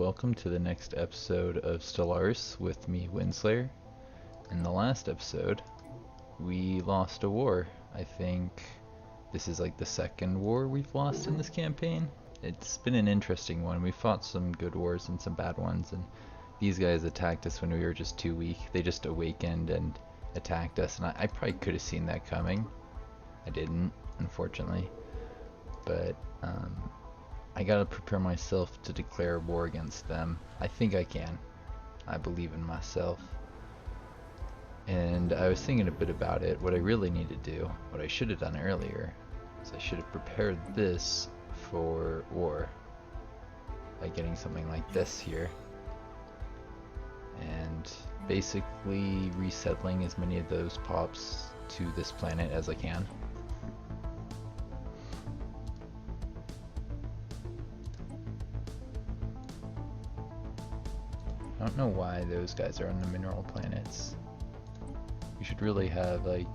welcome to the next episode of Stellaris with me, Winslayer. In the last episode, we lost a war. I think this is like the second war we've lost in this campaign. It's been an interesting one. We fought some good wars and some bad ones, and these guys attacked us when we were just too weak. They just awakened and attacked us, and I probably could have seen that coming. I didn't, unfortunately. But, I gotta prepare myself to declare war against them. I think I can. I believe in myself. And I was thinking a bit about it. What I really need to do, what I should have done earlier, is I should have prepared this for war by getting something like this here. And basically resettling as many of those pops to this planet as I can. I don't know why those guys are on the mineral planets. We should really have like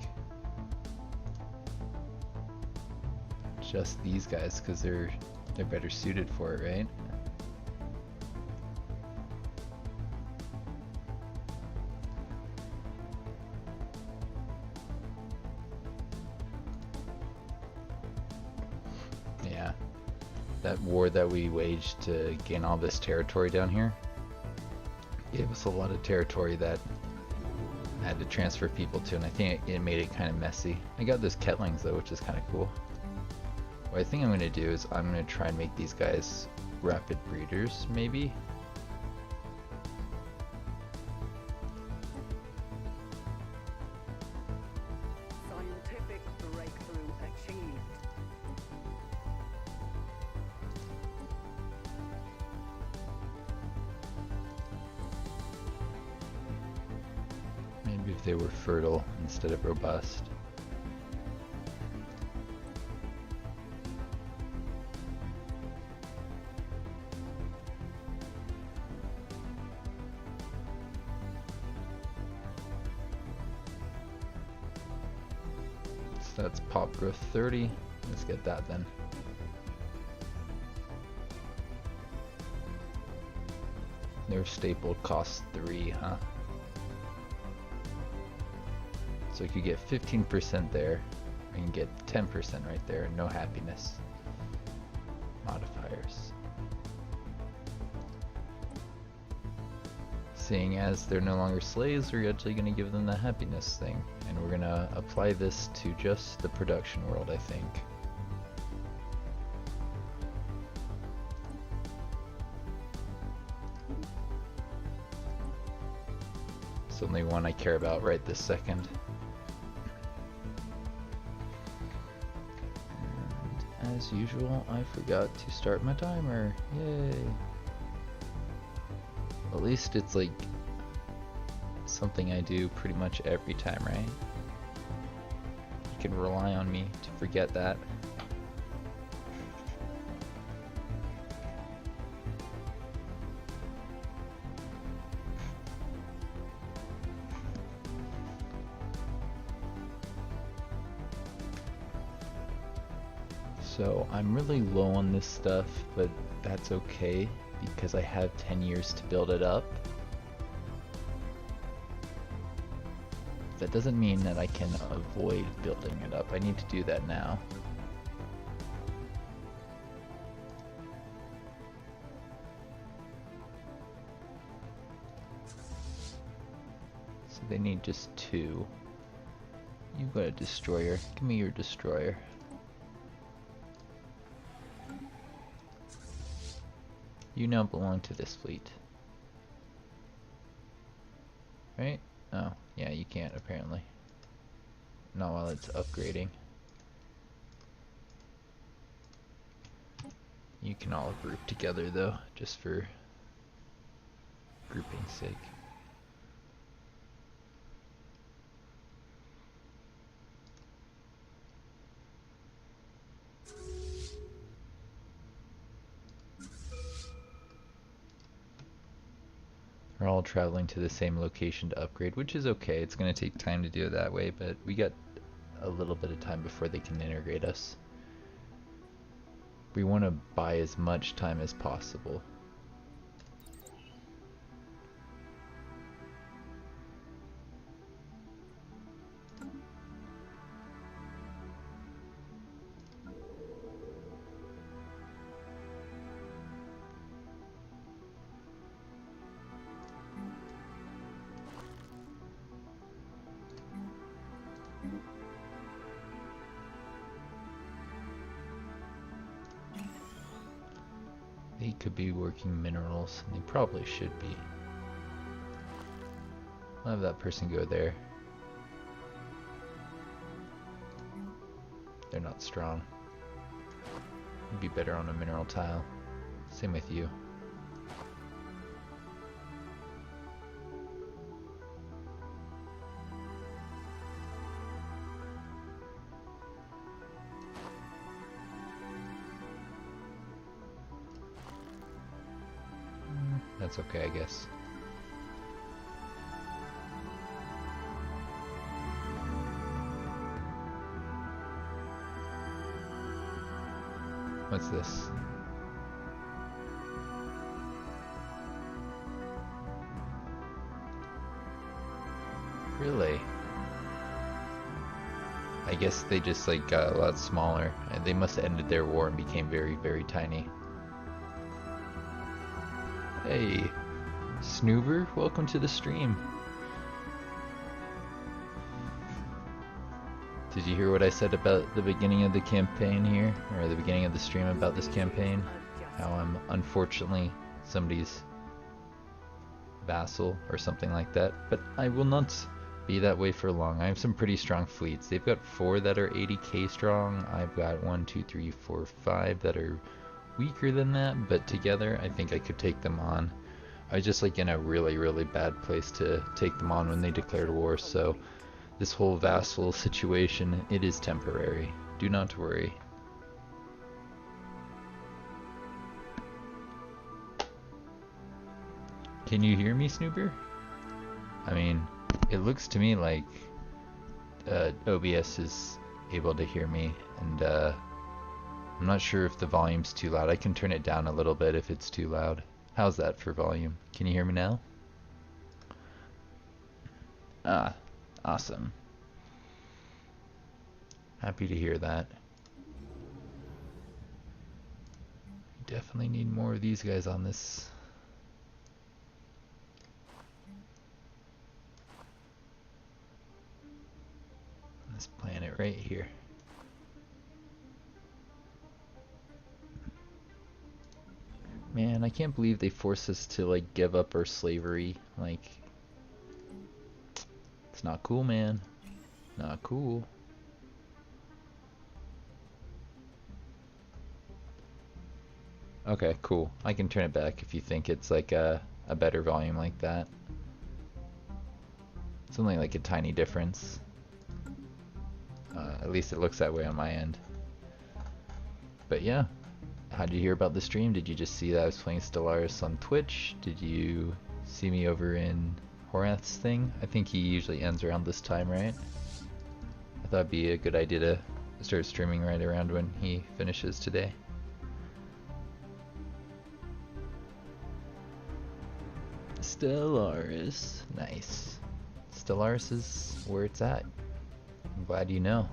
just these guys because they're better suited for it, right? Yeah. That war that we waged to gain all this territory down here gave us a lot of territory that I had to transfer people to, and I think it made it kind of messy. I got those Ketlings though, which is kind of cool. What I think I'm going to do is I'm going to try and make these guys rapid breeders, maybe. Scientific breakthrough achieved. Maybe if they were fertile instead of robust. So that's pop growth 30. Let's get that then. Their staple costs 3, huh? So I could get 15% there. I can get 10% right there. No happiness. Modifiers. Seeing as they're no longer slaves, we're actually going to give them the happiness thing. And we're going to apply this to just the production world, I think. It's the only one I care about right this second. And as usual, I forgot to start my timer. Yay! At least it's like something I do pretty much every time, right? You can rely on me to forget that. So I'm really low on this stuff, but that's okay because I have 10 years to build it up. That doesn't mean that I can avoid building it up. I need to do that now. So they need just 2. You've got a destroyer. Give me your destroyer. You now belong to this fleet. Right? Oh, yeah, you can't apparently. Not while it's upgrading. You can all group together though, just for grouping's sake. We're all traveling to the same location to upgrade, which is okay. It's going to take time to do it that way, but we got a little bit of time before they can integrate us. We want to buy as much time as possible. They could be working minerals, and they probably should be. I'll have that person go there. They're not strong. It'd be better on a mineral tile. Same with you. That's okay, I guess. What's this? Really? I guess they just like got a lot smaller. And they must have ended their war and became very, very tiny. Hey, Snoober, welcome to the stream. Did you hear what I said about the beginning of the campaign here? Or the beginning of the stream about this campaign? How I'm unfortunately somebody's vassal or something like that. But I will not be that way for long. I have some pretty strong fleets. They've got 4 that are 80k strong. I've got 1, 2, 3, 4, 5 that are weaker than that, but together I think I could take them on. I was just like in a really, really bad place to take them on when they declared war, so this whole vassal situation, it is temporary. Do not worry. Can you hear me, Snooper? I mean, it looks to me like OBS is able to hear me, and I'm not sure if the volume's too loud. I can turn it down a little bit if it's too loud. How's that for volume? Can you hear me now? Ah, awesome. Happy to hear that. Definitely need more of these guys on this. On this planet right here. Man, I can't believe they forced us to like give up our slavery. Like, it's not cool, man. Not cool. Okay, cool. I can turn it back if you think it's like a better volume like that. It's only like a tiny difference. At least it looks that way on my end. But yeah. How did you hear about the stream? Did you just see that I was playing Stellaris on Twitch? Did you see me over in Horath's thing? I think he usually ends around this time, right? I thought it'd be a good idea to start streaming right around when he finishes today. Stellaris. Nice. Stellaris is where it's at. I'm glad you know.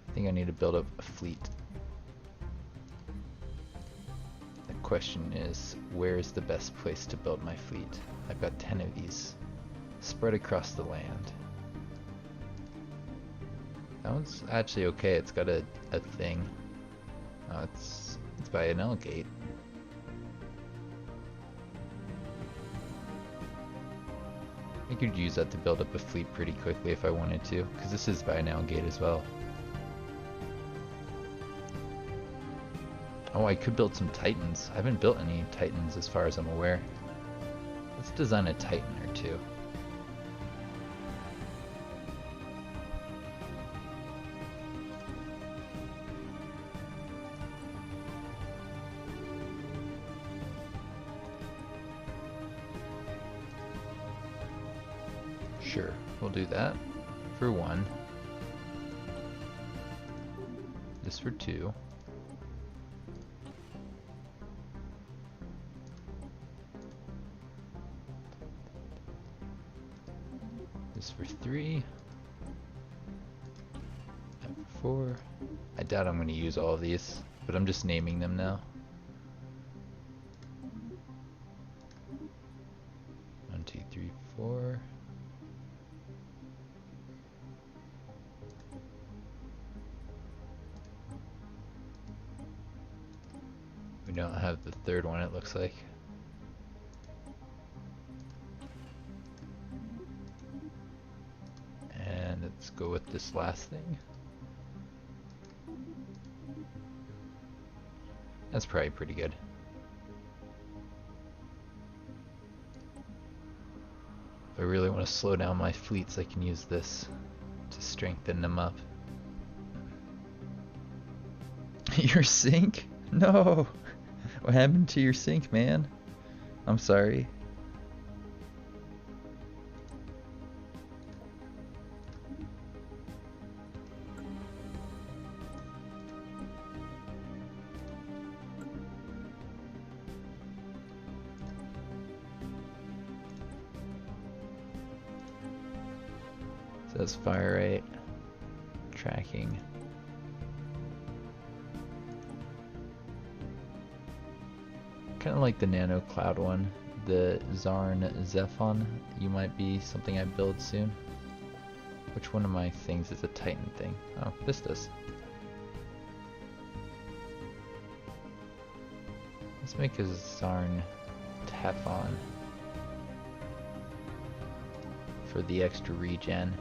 I think I need to build up a fleet. The question is, where is the best place to build my fleet? I've got 10 of these spread across the land. That one's actually okay. It's got a thing. Oh, it's by an L gate. I could use that to build up a fleet pretty quickly if I wanted to, because this is by an L gate as well. Oh, I could build some Titans. I haven't built any Titans as far as I'm aware. Let's design a Titan or two. Sure, we'll do that for 1. This for 2. This for 3. That for 4. I doubt I'm going to use all of these, but I'm just naming them now. 1, 2, 3, 4. We don't have the third one, it looks like. And let's go with this last thing. That's probably pretty good. If I really want to slow down my fleets, I can use this to strengthen them up. Your sink? No! What happened to your sink, man? I'm sorry. Says fire rate, tracking. Kind of like the nano cloud one, the Zarn Zephon. You might be something I build soon. Which one of my things is a Titan thing? Oh, this does. Let's make a Zarn Tefon for the extra regen.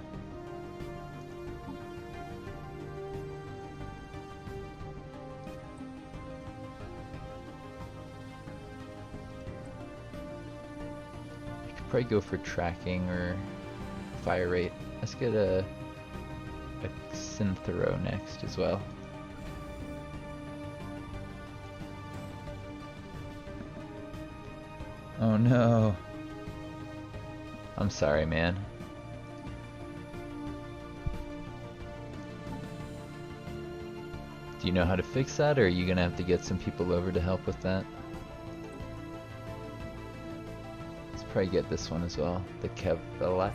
Probably go for tracking or fire rate. Let's get a Synthro next as well. Oh no. I'm sorry, man. Do you know how to fix that, or are you gonna have to get some people over to help with that? Probably get this one as well, the Kevelax.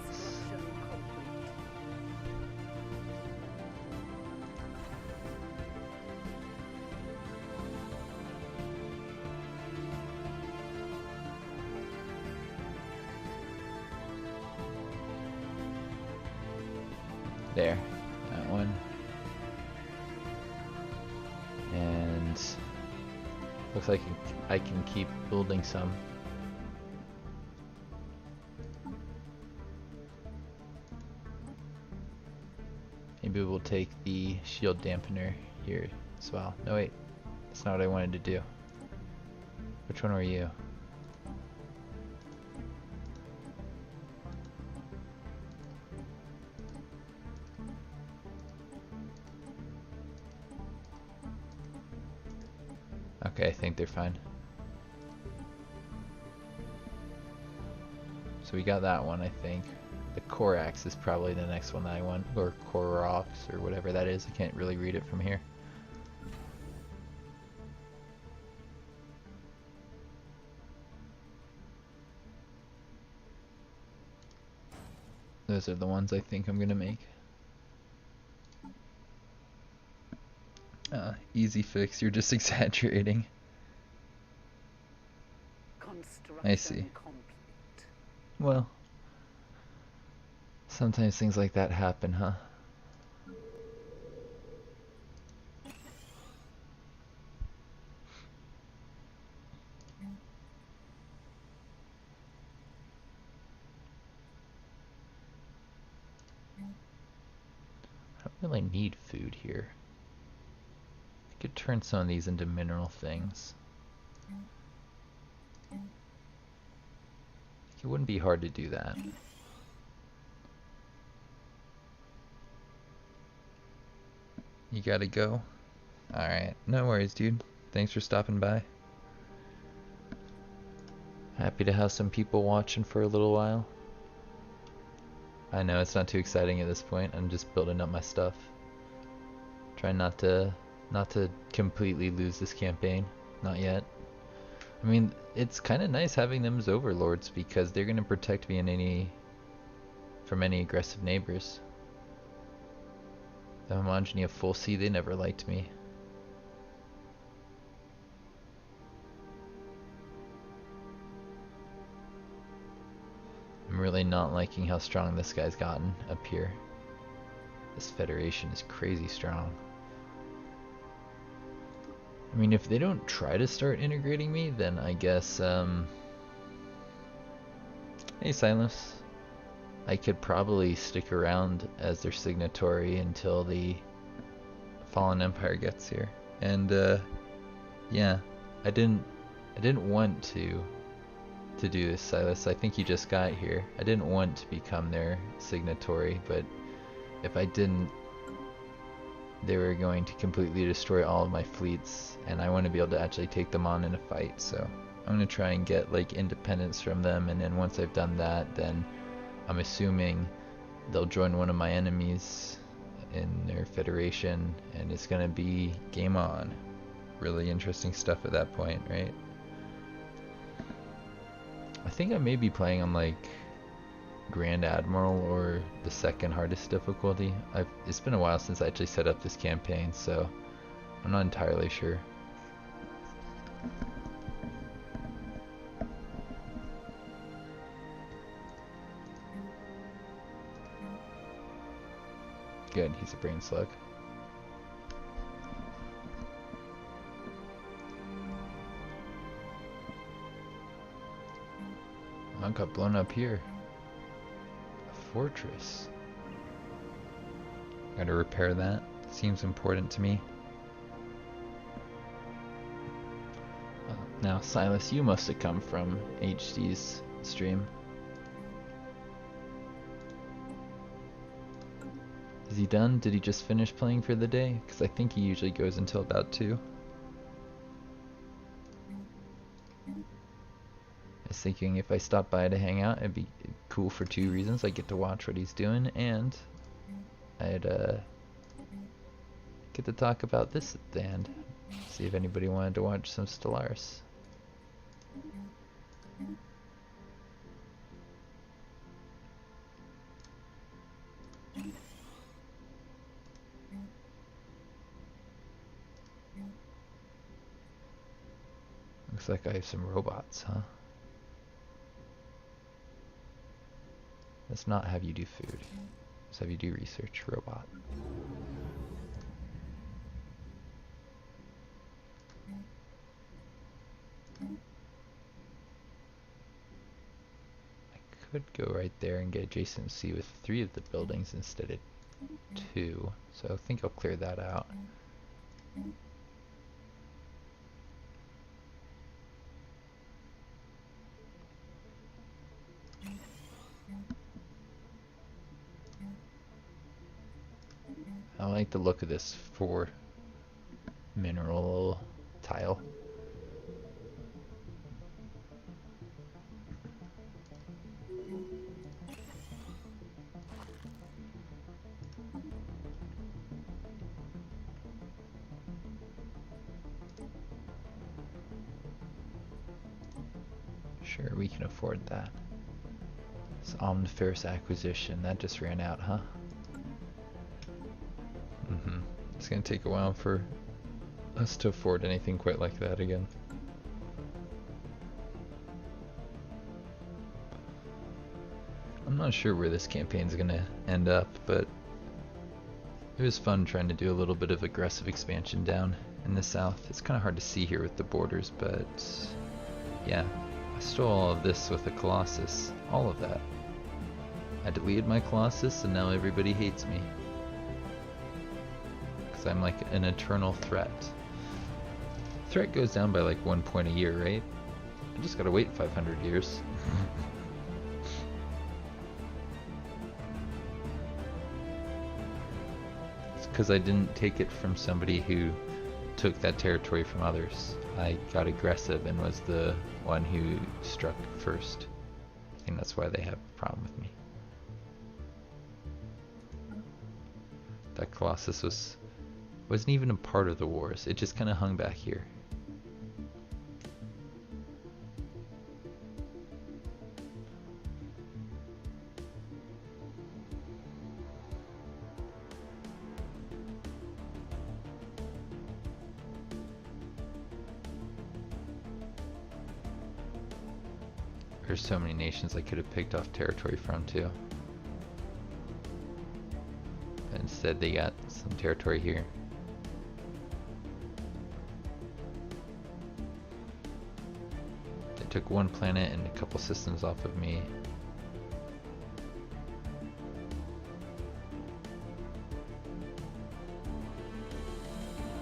There, that one. And looks like I can keep building some. Maybe we'll take the shield dampener here as well. No wait, that's not what I wanted to do. Which one are you? Okay, I think they're fine. So we got that one, I think. The Corax is probably the next one that I want, or Corox, or whatever that is. I can't really read it from here. Those are the ones I think I'm gonna make. Easy fix, you're just exaggerating. I see. Well, sometimes things like that happen, huh? I don't really need food here. I could turn some of these into mineral things. It wouldn't be hard to do that. You gotta go? Alright, no worries, dude. Thanks for stopping by. Happy to have some people watching for a little while. I know it's not too exciting at this point. I'm just building up my stuff. Trying not to completely lose this campaign. Not yet. I mean, it's kind of nice having them as overlords because they're going to protect me from any aggressive neighbors. The Homogeny of Full Sea, they never liked me. I'm really not liking how strong this guy's gotten up here. This Federation is crazy strong. I mean, if they don't try to start integrating me, then I guess, hey Silas, I could probably stick around as their signatory until the Fallen Empire gets here. And, yeah, I didn't want to do this, Silas. I think you just got here. I didn't want to become their signatory, but if I didn't, they were going to completely destroy all of my fleets, and I want to be able to actually take them on in a fight. So I'm going to try and get like independence from them, and then once I've done that, then I'm assuming they'll join one of my enemies in their federation, and it's going to be game on. Really interesting stuff at that point, right? I think I may be playing on like Grand Admiral or the second hardest difficulty. It's been a while since I actually set up this campaign, so I'm not entirely sure. Good, he's a brain slug. I got blown up here. A fortress. Gotta repair that. Seems important to me. Now, Silas, you must have come from HD's stream. Is he done? Did he just finish playing for the day? Because I think he usually goes until about 2. I was thinking if I stopped by to hang out, it'd be cool for 2 reasons. I get to watch what he's doing, and I'd get to talk about this at the end. See if anybody wanted to watch some Stellaris. Looks like I have some robots, huh? Let's not have you do food. Let's have you do research, robot. I could go right there and get adjacency with 3 of the buildings instead of 2, so I think I'll clear that out. I like the look of this 4 mineral tile. Sure, we can afford that. This omniferous acquisition, that just ran out, huh? It's gonna take a while for us to afford anything quite like that again. I'm not sure where this campaign's gonna end up, but it was fun trying to do a little bit of aggressive expansion down in the south. It's kind of hard to see here with the borders, but yeah, I stole all of this with a Colossus, all of that. I deleted my Colossus and now everybody hates me. I'm like an eternal threat. Threat goes down by like 1 point a year, right? I just gotta wait 500 years. It's because I didn't take it from somebody who took that territory from others. I got aggressive and was the one who struck first. I think that's why they have a problem with me. That Colossus wasn't even a part of the wars, it just kind of hung back here. There's so many nations I could have picked off territory from too. But instead they got some territory here. took one planet and a couple systems off of me.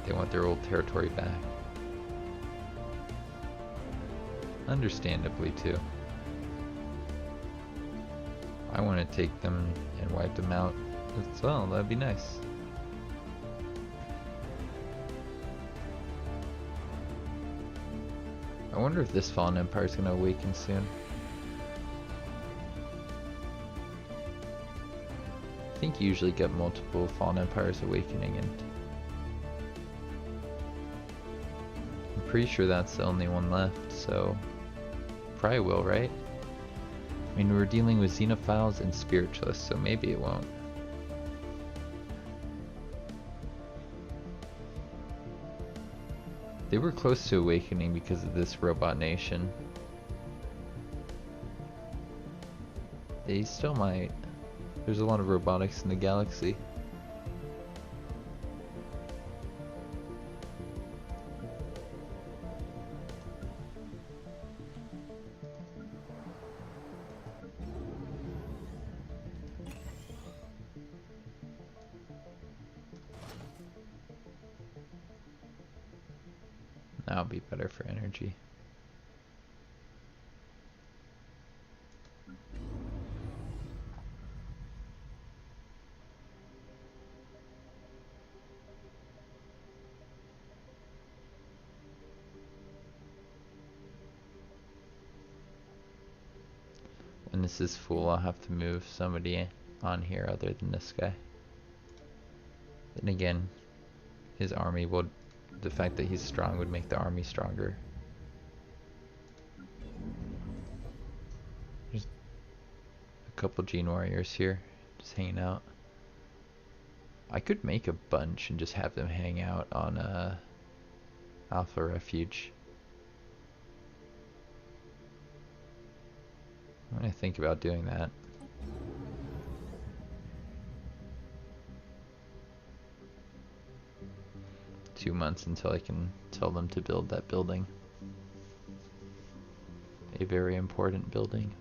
They want their old territory back. Understandably too. I want to take them and wipe them out as well, that'd be nice. I wonder if this Fallen Empire is going to awaken soon. I think you usually get multiple Fallen Empires awakening, and I'm pretty sure that's the only one left, so probably will, right? I mean, we're dealing with Xenophiles and Spiritualists, so maybe it won't. They were close to awakening because of this robot nation. They still might. There's a lot of robotics in the galaxy. That'll be better for energy. When this is full, I'll have to move somebody on here other than this guy. Then again, his army will, the fact that he's strong would make the army stronger. There's a couple gene warriors here, just hanging out. I could make a bunch and just have them hang out on Alpha Refuge. I'm gonna think about doing that. Two months until I can tell them to build that building. A very important building.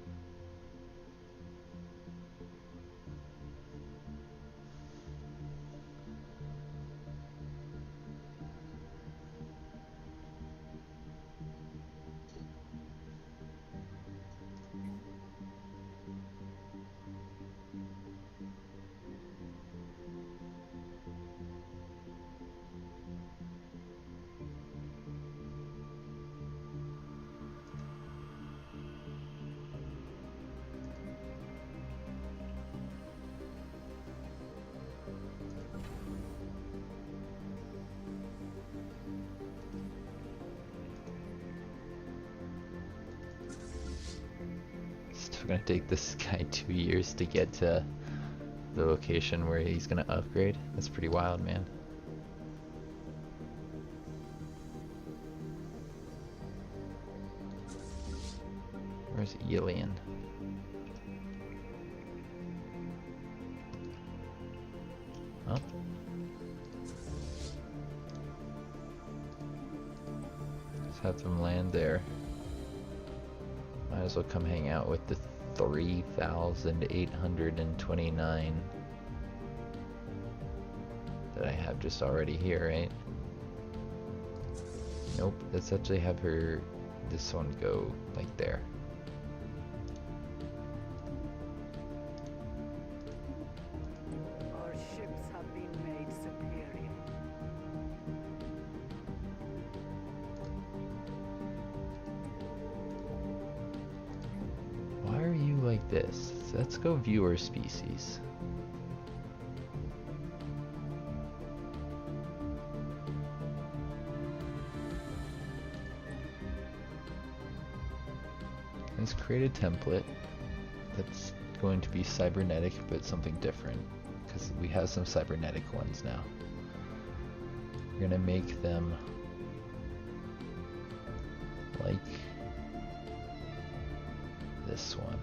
Still gonna take this guy 2 years to get to the location where he's gonna upgrade. That's pretty wild, man. Where's Ilian? Huh? Let's have them land there. Might as well come hang out with the 3,829 that I have just already here, right? Nope, let's actually have her, this one go like there. Our ships have been made superior. Why are you like this? Let's go view our species. Let's create a template that's going to be cybernetic, but something different, because we have some cybernetic ones now. We're gonna make them like this one.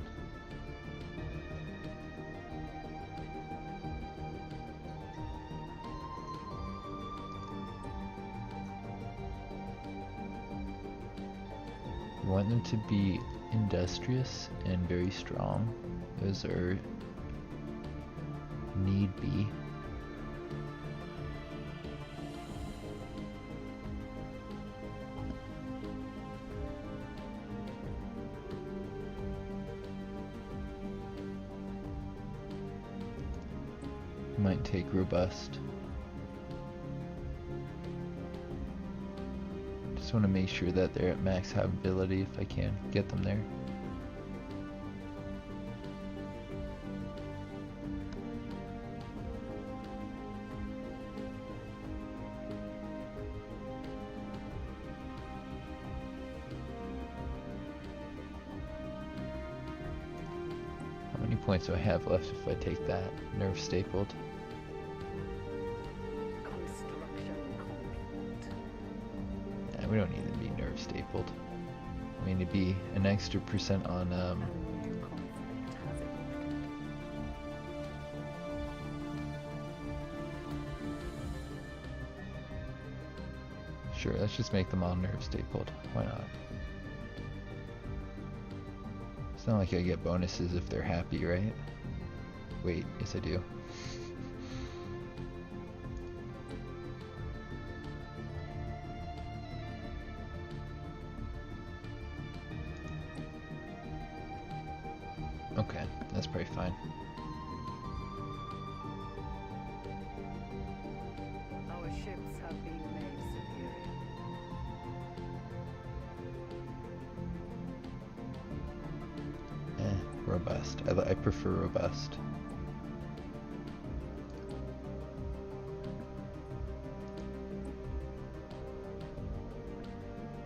We want them to be industrious and very strong. Those are need be. Might take robust. Just want to make sure that they're at max habitability if I can get them there. How many points do I have left if I take that? Nerve stapled. We don't need to be nerve stapled. I mean, it'd be an extra % on sure, let's just make them all nerve stapled. Why not? It's not like I get bonuses if they're happy, right? Wait, yes I do. Okay, that's pretty fine. Our ships have been made superior. Robust. I prefer robust.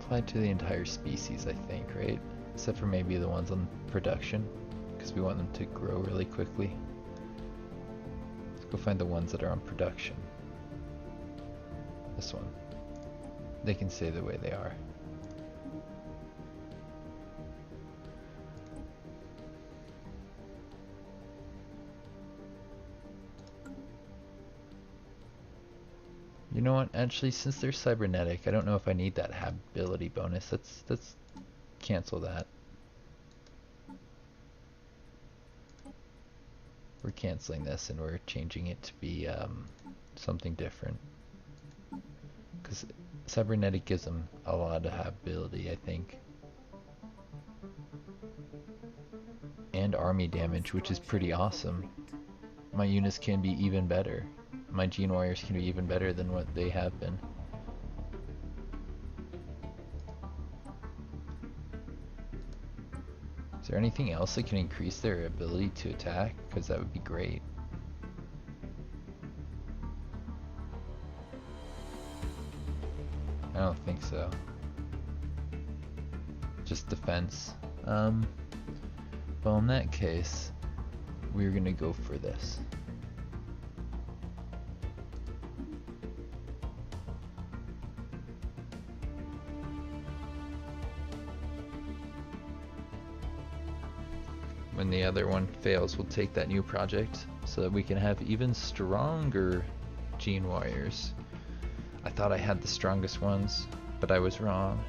Applied to the entire species, I think, right? Except for maybe the ones on production, because we want them to grow really quickly. Let's go find the ones that are on production. This one. They can stay the way they are. You know what? Actually, since they're cybernetic, I don't know if I need that habitability bonus. Let's cancel that. We're canceling this and we're changing it to be something different. Because cybernetic gives them a lot of habitability, I think. And army damage, which is pretty awesome. My units can be even better. My Gene Warriors can be even better than what they have been. Is there anything else that can increase their ability to attack? Because that would be great. I don't think so. Just defense. Well, in that case, we're gonna go for this. When the other one fails, we'll take that new project so that we can have even stronger Gene Warriors. I thought I had the strongest ones, but I was wrong.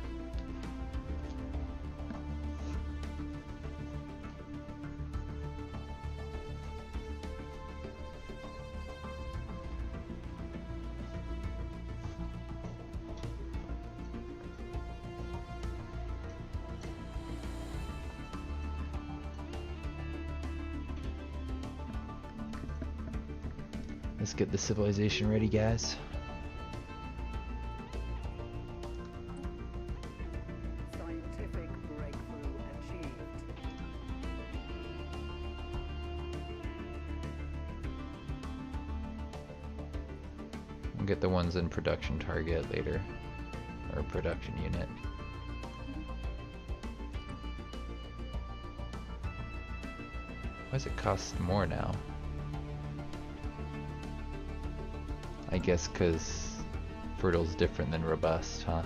Let's get the civilization ready, guys. Scientific breakthrough achieved. We'll get the ones in production target later, or production unit. Why does it cost more now? I guess because fertile's different than robust, huh?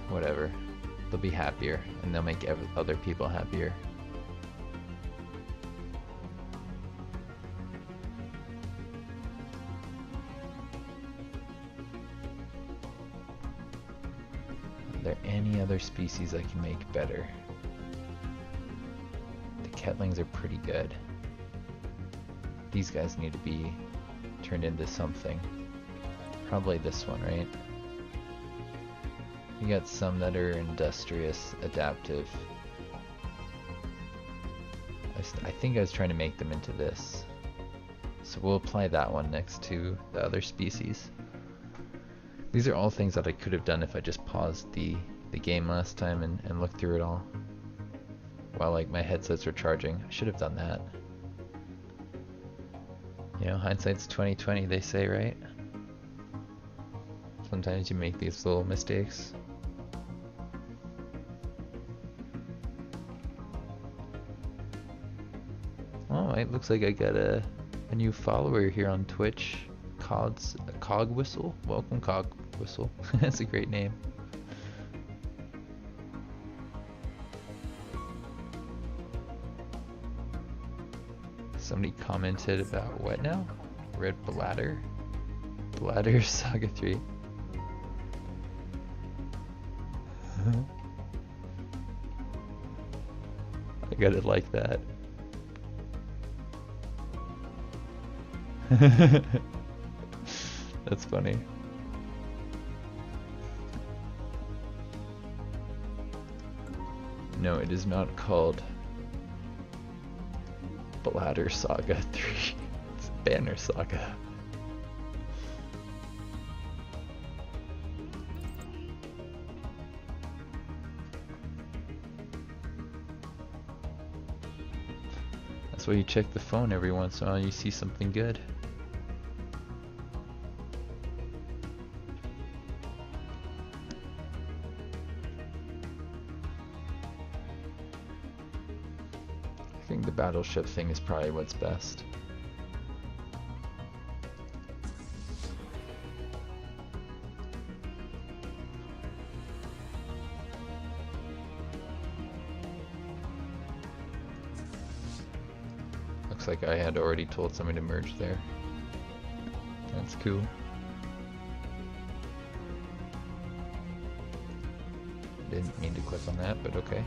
Whatever. They'll be happier, and they'll make other people happier. there any other species I can make better? The Ketlings are pretty good. These guys need to be turned into something. Probably this one, right? You got some that are industrious, adaptive. I think I was trying to make them into this. So we'll apply that one next to the other species. These are all things that I could have done if I just paused the game last time and looked through it all. While like my headsets were charging. I should have done that. You know, hindsight's 20/20 they say, right? Sometimes you make these little mistakes. Oh, it looks like I got a new follower here on Twitch. Cog Whistle. Welcome, Cog Whistle. That's a great name. Somebody commented about what now? Red Bladder? Bladder Saga 3. I gotta like that. That's funny. No, it is not called Bladder Saga 3. It's Banner Saga. That's why you check the phone every once in a while, you see something good. I think the battleship thing is probably what's best. Looks like I had already told somebody to merge there. That's cool. Didn't mean to click on that, but okay.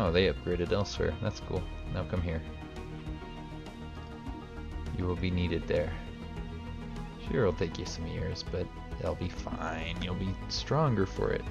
Oh, they upgraded elsewhere. That's cool. Now come here. You will be needed there. Sure, it'll take you some years, but they'll be fine. You'll be stronger for it.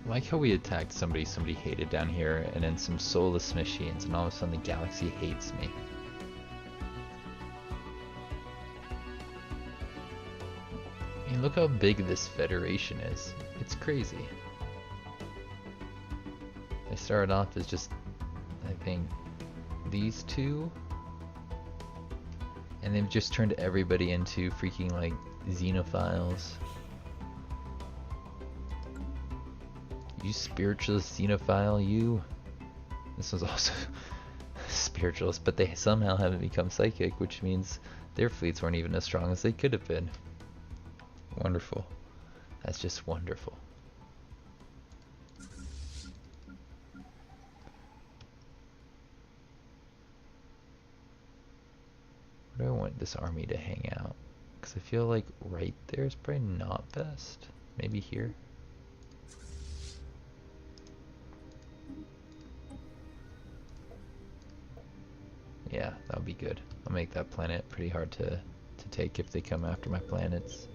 I like how we attacked somebody hated down here, and then some soulless machines, and all of a sudden the galaxy hates me. I mean, look how big this Federation is. It's crazy. They started off as just, I think, these two, and they've just turned everybody into freaking, like, xenophiles. You spiritualist xenophile, you. This was also spiritualist, but they somehow haven't become psychic, which means their fleets weren't even as strong as they could have been. Wonderful. That's just wonderful. Where do I want this army to hang out? Because I feel like right there is probably not best. Maybe here. Yeah, that would be good. I'll make that planet pretty hard to take if they come after my planets.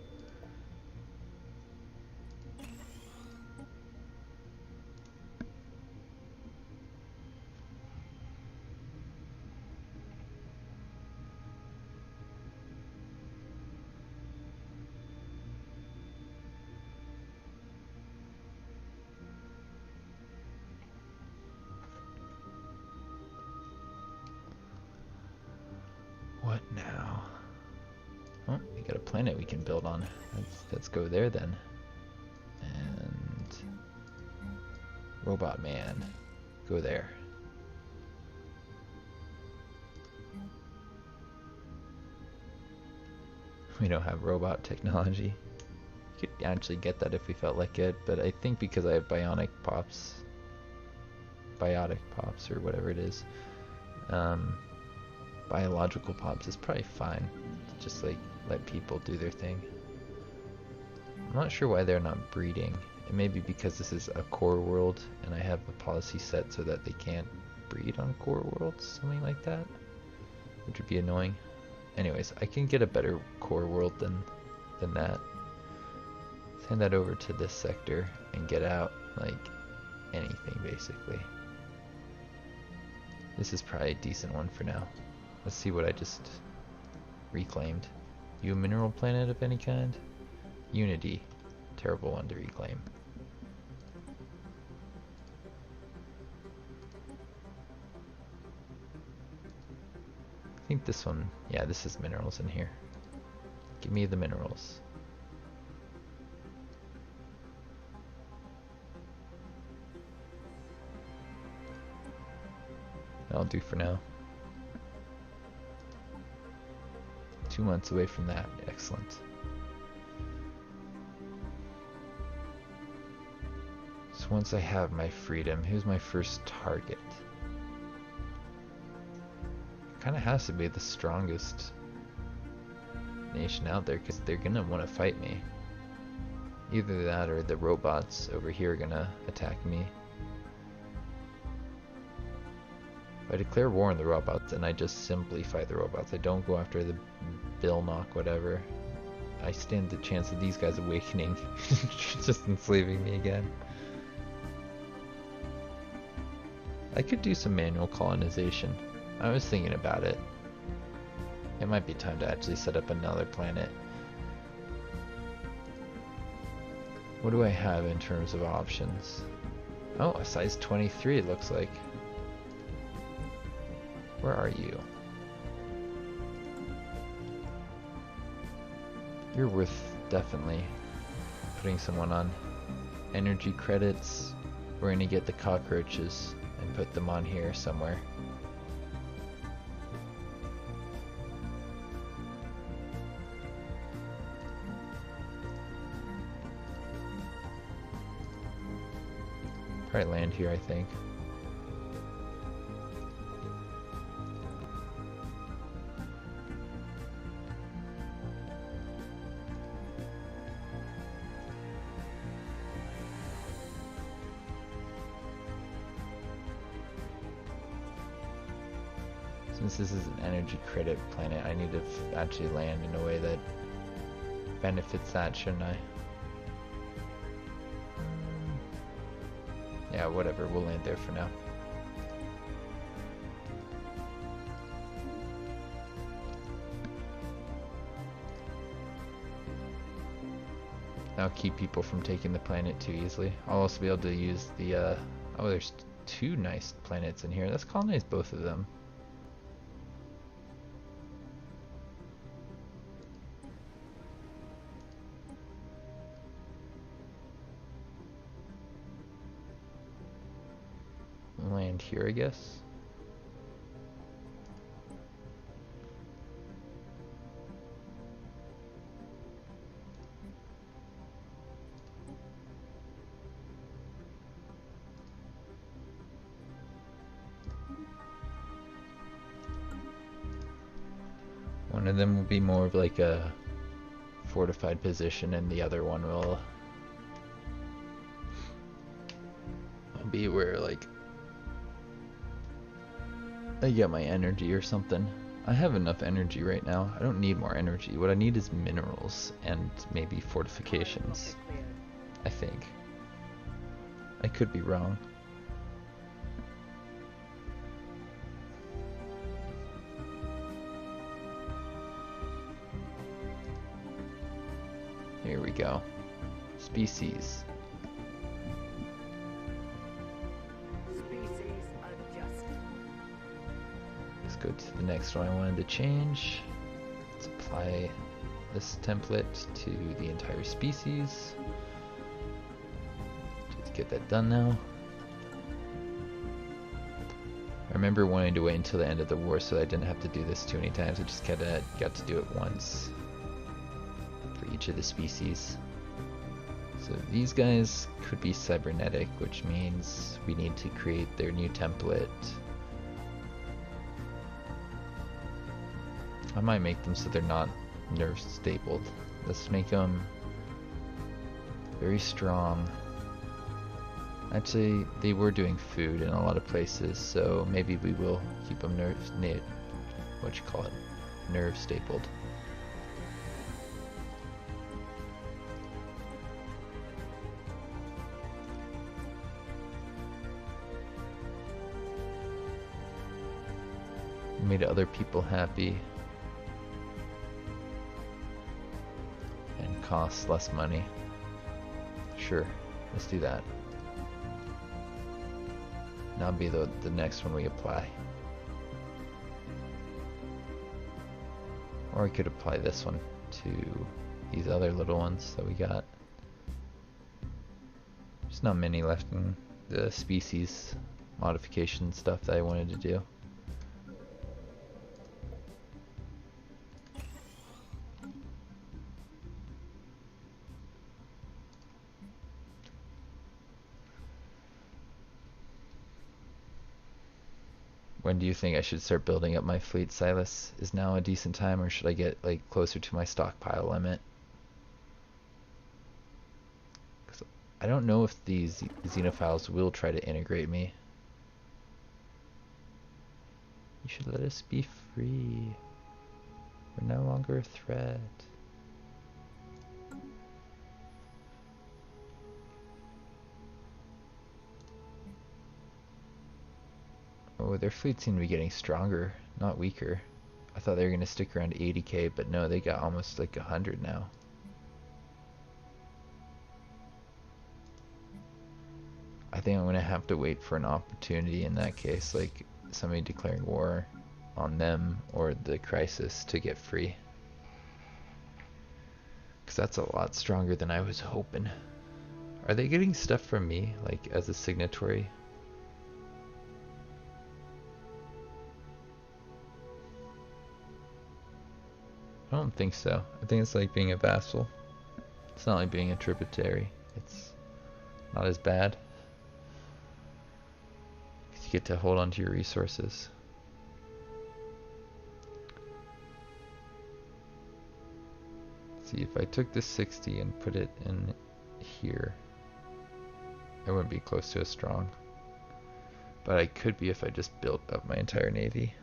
What now? Oh, planet we can build on. Let's go there then. And Robot Man, go there. We don't have robot technology. We could actually get that if we felt like it, but I think because I have biotic pops or whatever it is, biological pops is probably fine. Just like let people do their thing. I'm not sure why they're not breeding. It may be because this is a core world and I have the policy set so that they can't breed on core worlds, something like that, which would be annoying. Anyways, I can get a better core world than that. Send that over to this sector and get out like anything basically. This is probably a decent one for now. Let's see what I just reclaimed. You a mineral planet of any kind? Unity. Terrible one to reclaim. I think this one, yeah, this is minerals in here. Give me the minerals. That'll do for now. 2 months away from that. Excellent. So once I have my freedom, who's my first target? Kind of has to be the strongest nation out there because they're gonna want to fight me. Either that or the robots over here are gonna attack me. If I declare war on the robots and I just simply fight the robots, I don't go after the Bill knock whatever, I stand the chance of these guys awakening, just enslaving me again. I could do some manual colonization. I was thinking about it. It might be time to actually set up another planet. What do I have in terms of options? Oh, a size 23 it looks like. Where are you? You're worth definitely putting someone on. Energy credits. We're gonna get the cockroaches and put them on here somewhere. Probably land here, I think. Since this is an energy credit planet, I need to actually land in a way that benefits that, shouldn't I? Yeah, whatever, we'll land there for now. That'll keep people from taking the planet too easily. I'll also be able to use the, oh, there's 2 nice planets in here. Let's colonize both of them. Land here, I guess. One of them will be more of like a fortified position and the other one will be where like I get my energy or something. I have enough energy right now. I don't need more energy. What I need is minerals and maybe fortifications. I think. I could be wrong. Here we go. Species. Go to the next one I wanted to change. Let's apply this template to the entire species. Just get that done now. I remember wanting to wait until the end of the war so that I didn't have to do this too many times. I just kinda got to do it once for each of the species. So these guys could be cybernetic, which means we need to create their new template. I might make them so they're not nerf stapled. Let's make them very strong. Actually, they were doing food in a lot of places, so maybe we will keep them nerf stapled. Made other people happy and costs less money. Sure, let's do that. That'll be the next one we apply. Or we could apply this one to these other little ones that we got. There's not many left in the species modification stuff that I wanted to do. When do you think I should start building up my fleet, Silas? Is now a decent time, or should I get like closer to my stockpile limit? Because I don't know if these xenophiles will try to integrate me. You should let us be free. We're no longer a threat. Oh, their fleet seemed to be getting stronger, not weaker. I thought they were going to stick around 80k, but no, they got almost like 100 now. I think I'm going to have to wait for an opportunity in that case, like somebody declaring war on them or the crisis to get free. Because that's a lot stronger than I was hoping. Are they getting stuff from me, like as a signatory? I don't think so. I think it's like being a vassal. It's not like being a tributary. It's not as bad. Because you get to hold on to your resources. See, if I took this 60 and put it in here, I wouldn't be close to as strong. But I could be if I just built up my entire navy.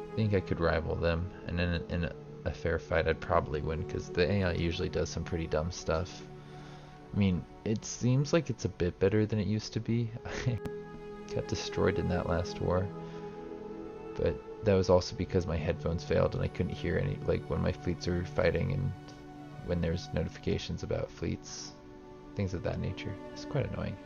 I think I could rival them, and in a fair fight I'd probably win, because the AI usually does some pretty dumb stuff. I mean, it seems like it's a bit better than it used to be. I got destroyed in that last war, but that was also because my headphones failed and I couldn't hear any, like when my fleets are fighting and when there's notifications about fleets, things of that nature. It's quite annoying.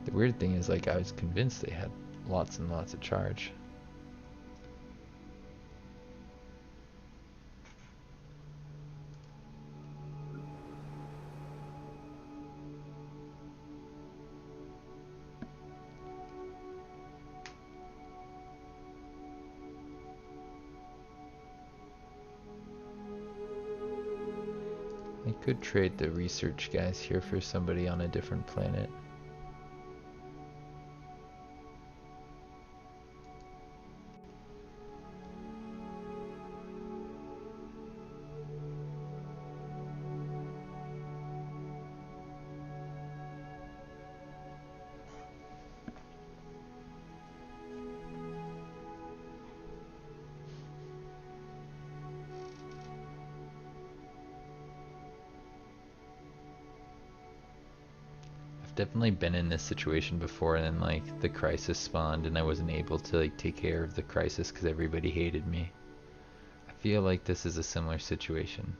The weird thing is, like, I was convinced they had lots and lots of charge. I could trade the research guys here for somebody on a different planet. definitely been in this situation before, and then like the crisis spawned and I wasn't able to like take care of the crisis because everybody hated me. I feel like this is a similar situation.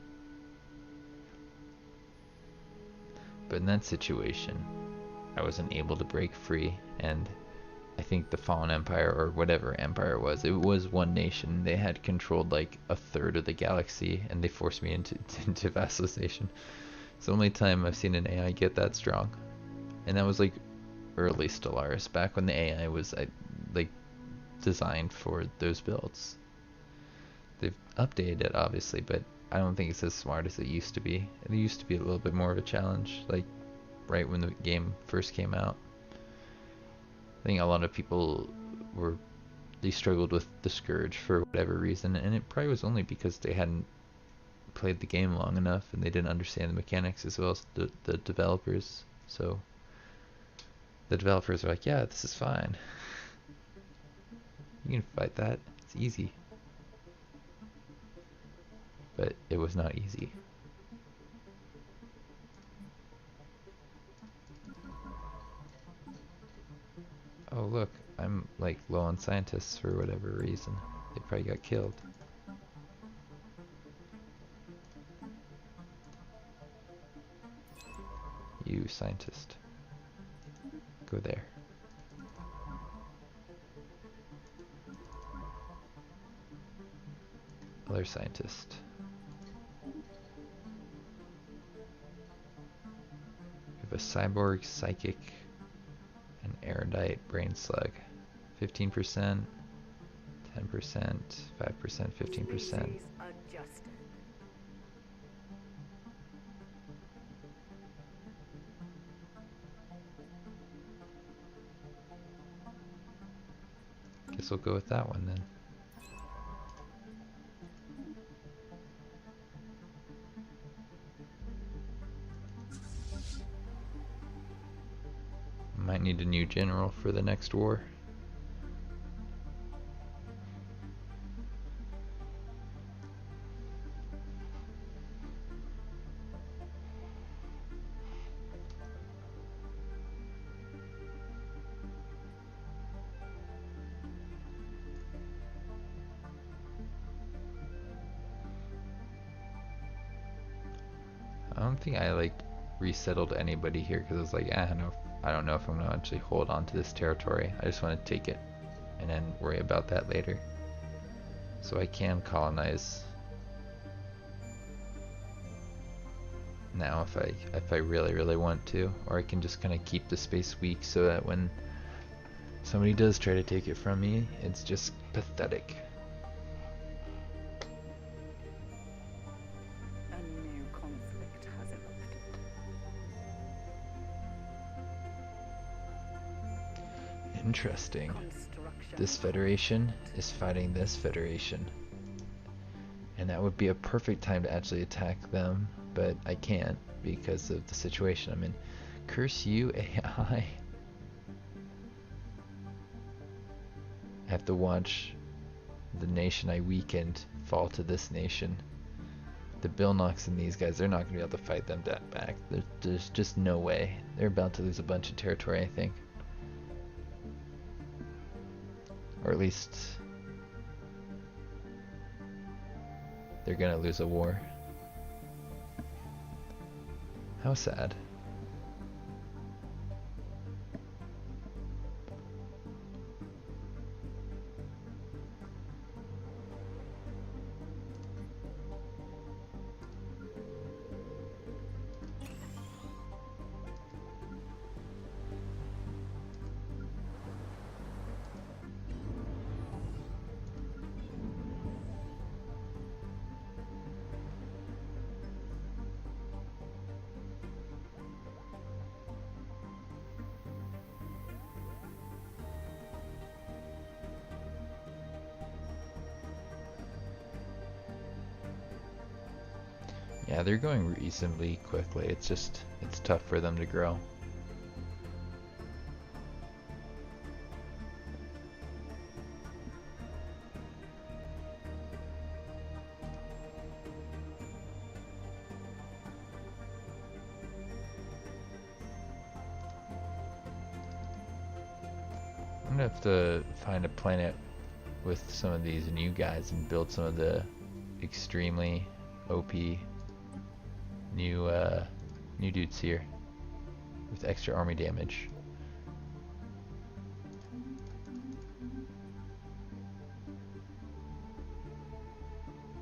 But in that situation, I wasn't able to break free, and I think the Fallen Empire, or whatever empire it was one nation. They had controlled like a third of the galaxy, and they forced me into vassalization. It's the only time I've seen an AI get that strong. And that was like early Stellaris, back when the AI was like designed for those builds. They've updated it obviously, but I don't think it's as smart as it used to be. It used to be a little bit more of a challenge, like right when the game first came out. I think a lot of people they struggled with the Scourge for whatever reason, and it probably was only because they hadn't played the game long enough and they didn't understand the mechanics as well as the developers. So the developers are like, yeah, this is fine. You can fight that. It's easy. But it was not easy. Oh look, I'm like low on scientists for whatever reason. They probably got killed. You scientist. Go there. Other scientist. We have a cyborg, psychic, and erudite brain slug. 15%, 10%, 5%, 15%. Guess we'll go with that one then. Might need a new general for the next war. I don't think I like resettled anybody here because I was like, I don't know if I'm gonna actually hold on to this territory. I just want to take it and then worry about that later. So I can colonize now if I really want to, or I can just kind of keep the space weak so that when somebody does try to take it from me, it's just pathetic. Interesting. This federation is fighting this federation. And that would be a perfect time to actually attack them, but I can't because of the situation I'm in. Curse you, AI. I have to watch the nation I weakened fall to this nation. The Billnox and these guys, they're not going to be able to fight them back. There's just no way. They're about to lose a bunch of territory, I think. Or at least they're gonna lose a war. How sad. Yeah, they're going reasonably quickly. It's tough for them to grow. I'm gonna have to find a planet with some of these new guys and build some of the extremely OP new new dudes here with extra army damage.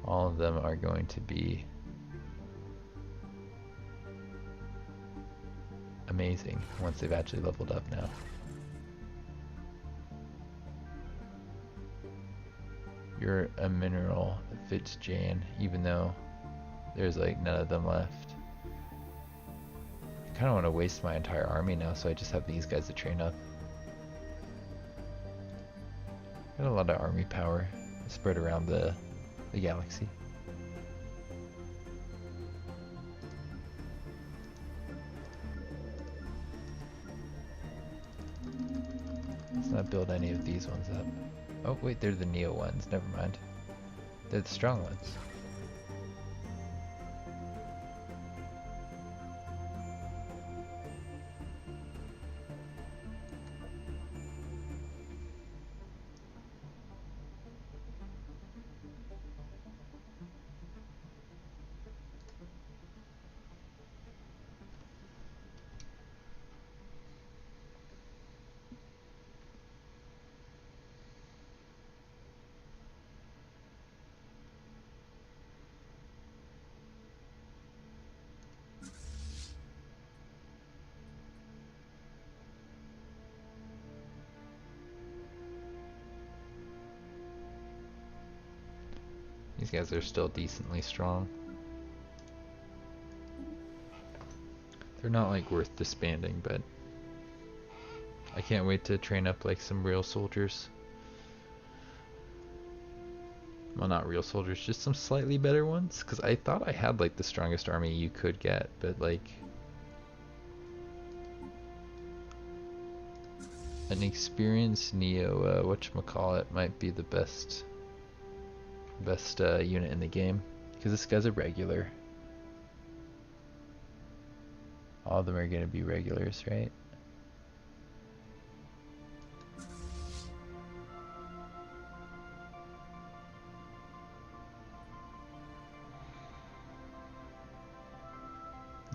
All of them are going to be amazing once they've actually leveled up now. You're a mineral that fits Jan, even though there's like none of them left. I kind of want to waste my entire army now, so I just have these guys to train up. Got a lot of army power spread around the galaxy. Let's not build any of these ones up. Oh wait, they're the Neo ones, never mind. They're the strong ones. These guys are still decently strong. They're not like worth disbanding, but I can't wait to train up like some real soldiers. Well, not real soldiers, just some slightly better ones, because I thought I had like the strongest army you could get, but like an experienced Neo whatchamacallit might be the best unit in the game, because this guy's a regular. All of them are going to be regulars, right?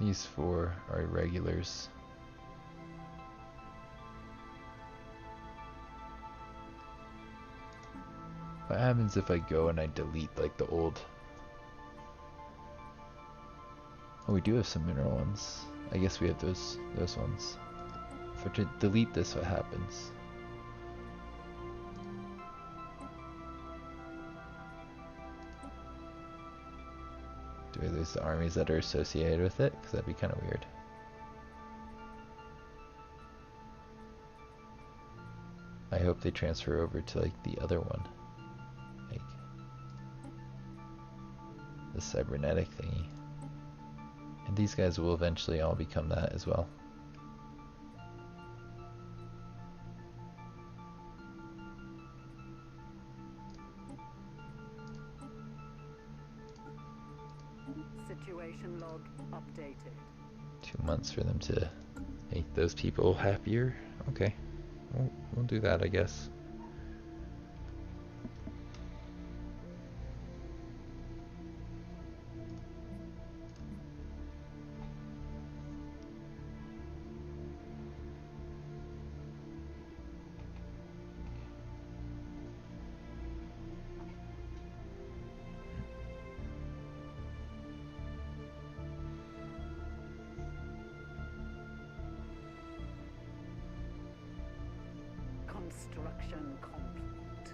These four are regulars. What happens if I go and I delete like the old? Oh, we do have some mineral ones. I guess we have those ones. If I delete this, what happens? Do I lose the armies that are associated with it? Because that'd be kind of weird. I hope they transfer over to like the other one. Like the cybernetic thingy. And these guys will eventually all become that as well. Situation log updated. 2 months for them to make those people happier. Okay, we'll do that, I guess. Construction complete.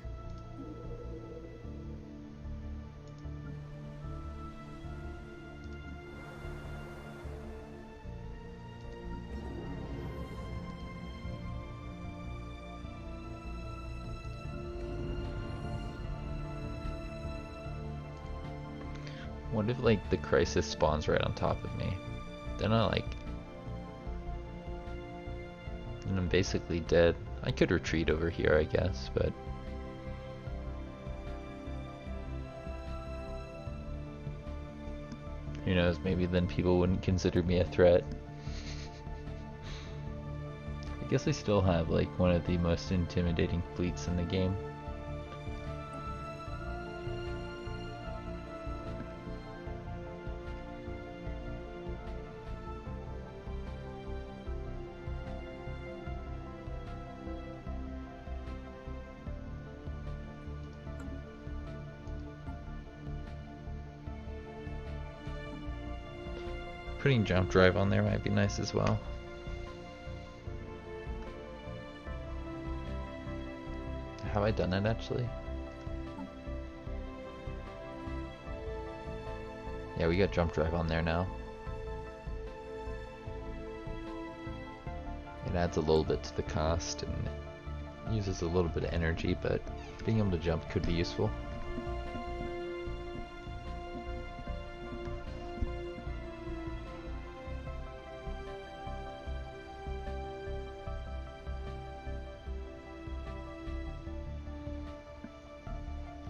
What if like the crisis spawns right on top of me? Then I'm basically dead. I could retreat over here, I guess, but who knows, maybe then people wouldn't consider me a threat. I guess I still have like one of the most intimidating fleets in the game. Putting jump drive on there might be nice as well. Have I done it actually? Yeah, we got jump drive on there now. It adds a little bit to the cost and uses a little bit of energy, but being able to jump could be useful.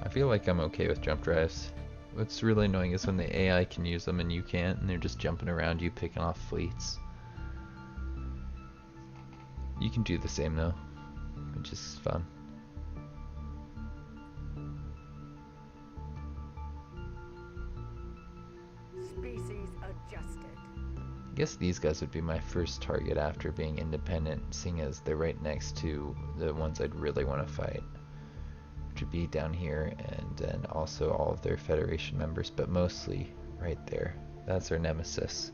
I feel like I'm okay with jump drives. What's really annoying is when the AI can use them and you can't, and they're just jumping around you picking off fleets. You can do the same though, which is fun. Species adjusted. I guess these guys would be my first target after being independent, seeing as they're right next to the ones I'd really want to fight. Which would be down here, and then also all of their Federation members, but mostly right there. That's their nemesis.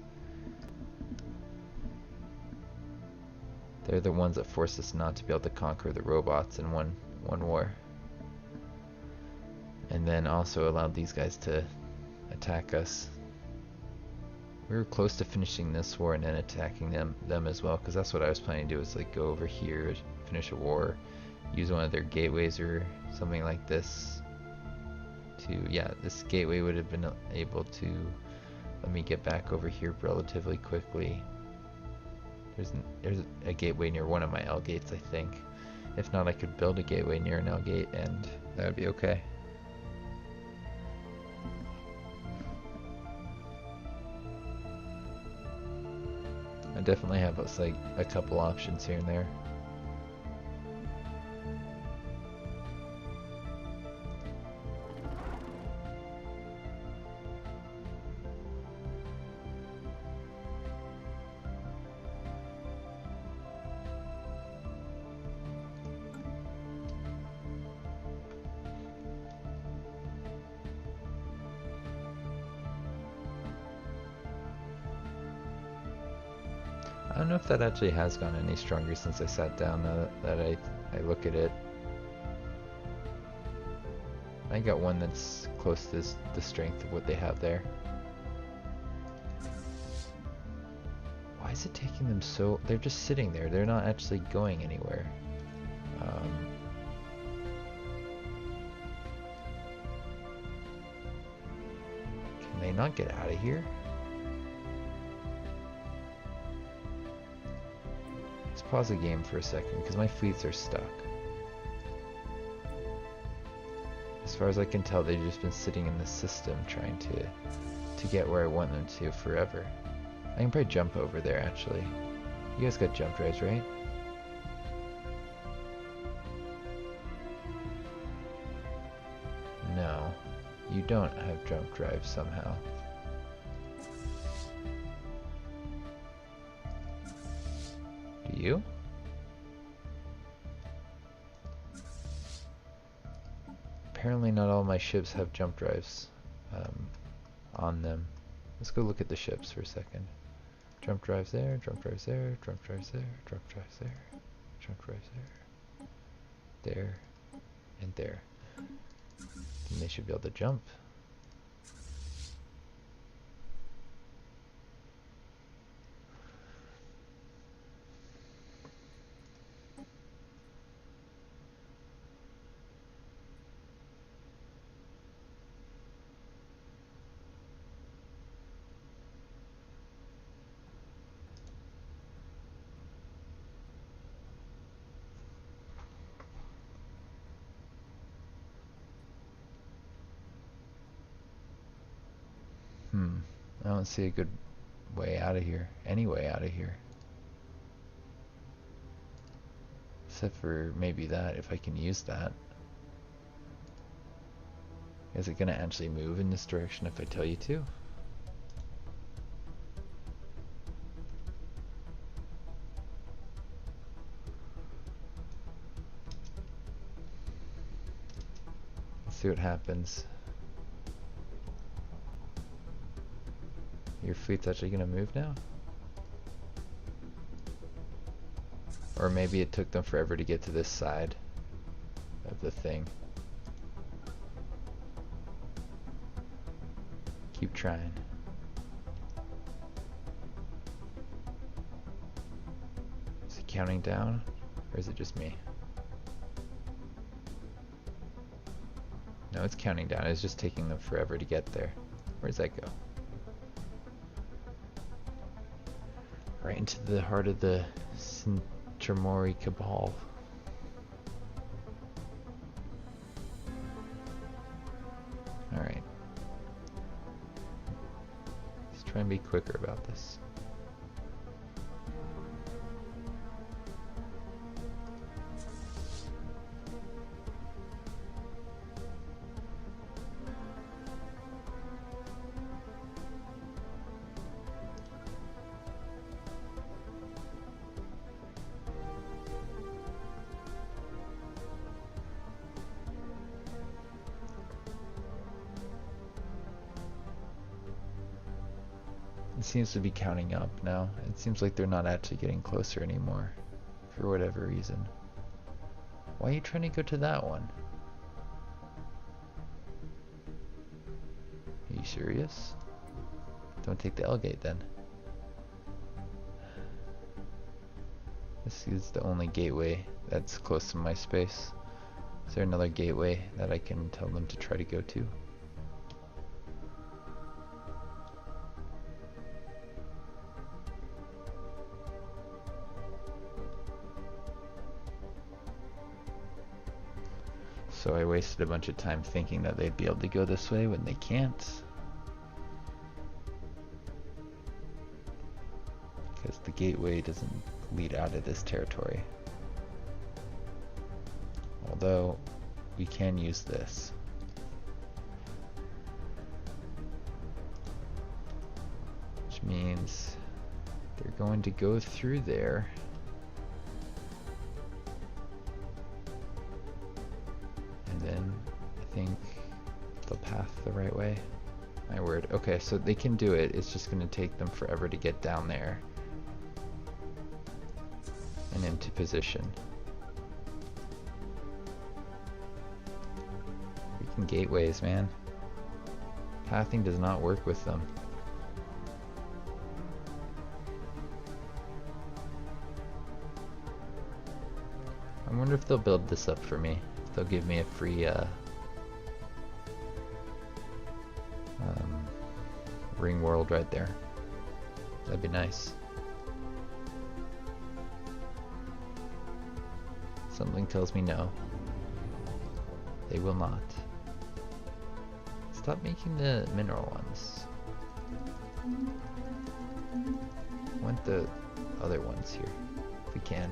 They're the ones that force us not to be able to conquer the robots in one war. And then also allowed these guys to attack us. We were close to finishing this war and then attacking them as well, because that's what I was planning to do, is like go over here, finish a war, use one of their gateways or something like this to, yeah, this gateway would have been able to let me get back over here relatively quickly. There's a gateway near one of my L gates, I think. If not, I could build a gateway near an L gate and that would be okay. I definitely have like a couple options here and there. I don't know if that actually has gone any stronger since I sat down, now that I look at it. I got one that's close to the strength of what they have there. Why is it taking them so... They're just sitting there, they're not actually going anywhere. Can they not get out of here? Pause the game for a second because my fleets are stuck. As far as I can tell, they've just been sitting in the system trying to get where I want them to forever. I can probably jump over there actually. You guys got jump drives, right? No, you don't have jump drives somehow. You? Apparently not all my ships have jump drives on them. Let's go look at the ships for a second. Jump drives there, jump drives there, jump drives there, jump drives there, jump drives there, there, and there. And they should be able to jump. I don't see a good way out of here. Any way out of here. Except for maybe that, if I can use that. Is it gonna actually move in this direction if I tell you to? Let's see what happens. Your fleet's actually gonna move now? Or maybe it took them forever to get to this side of the thing. Keep trying. Is it counting down? Or is it just me? No, it's counting down. It's just taking them forever to get there. Where does that go? Right into the heart of the Centramori cabal. Alright. Let's try and be quicker about this. It seems to be counting up now. It seems like they're not actually getting closer anymore, for whatever reason. Why are you trying to go to that one? Are you serious? Don't take the L gate then. This is the only gateway that's close to my space. Is there another gateway that I can tell them to try to go to? So I wasted a bunch of time thinking that they'd be able to go this way when they can't. Because the gateway doesn't lead out of this territory. Although, we can use this. Which means they're going to go through there. Then I think they'll path the right way. My word. Okay, so they can do it. It's just going to take them forever to get down there and into position. Freaking gateways, man. Pathing does not work with them. I wonder if they'll build this up for me. They'll give me a free ring world right there. That'd be nice. Something tells me no. They will not. Stop making the mineral ones. I want the other ones here, if we can.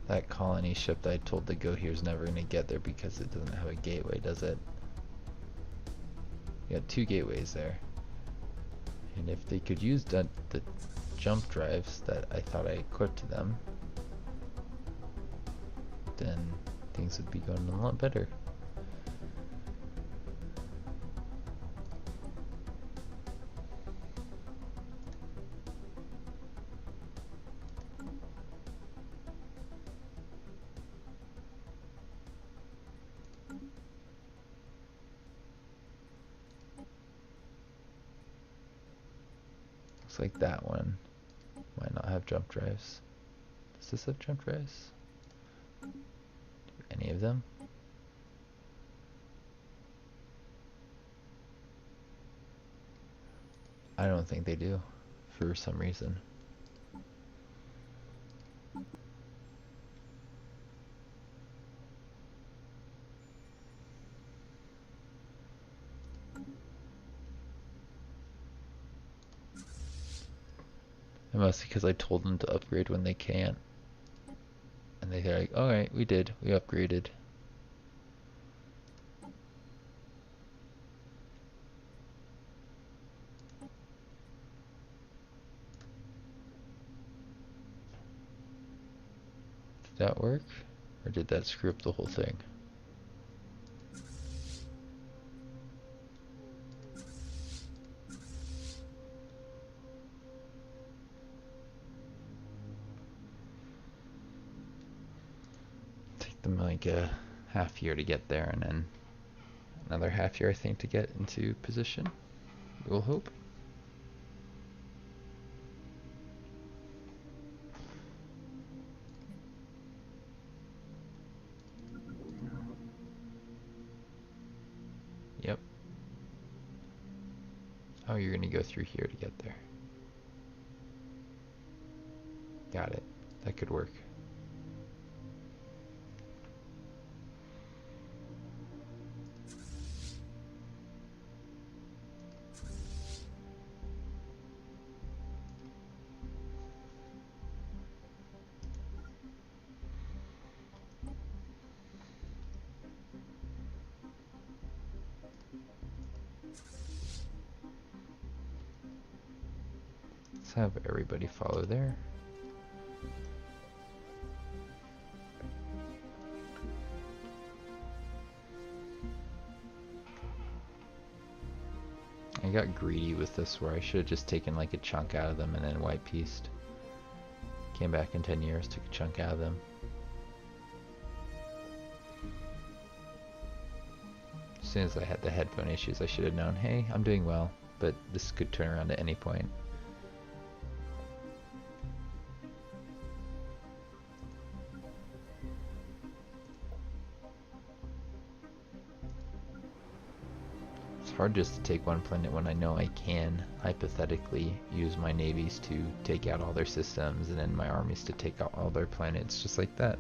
That colony ship that I told to go here is never going to get there because it doesn't have a gateway, does it? You got two gateways there. And if they could use the jump drives that I thought I equipped to them, then things would be going a lot better. Looks like that one might not have jump drives. Does this have jump drives? Any of them? I don't think they do, for some reason. It must be because I told them to upgrade when they can't. And they're like, alright, we did. We upgraded. Did that work? Or did that screw up the whole thing? Take them like a half year to get there, and then another half year, I think, to get into position. We'll hope. Yep. Oh, you're gonna go through here to get there. Got it. That could work. Let's have everybody follow there. I got greedy with this where I should have just taken like a chunk out of them and then white pieced. Came back in 10 years, took a chunk out of them. As soon as I had the headphone issues, I should have known, hey, I'm doing well, but this could turn around at any point. It's hard just to take one planet when I know I can, hypothetically, use my navies to take out all their systems and then my armies to take out all their planets, just like that.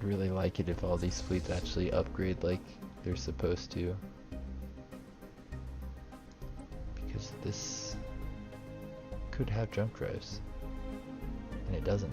Really like it if all these fleets actually upgrade like they're supposed to, because this could have jump drives and it doesn't.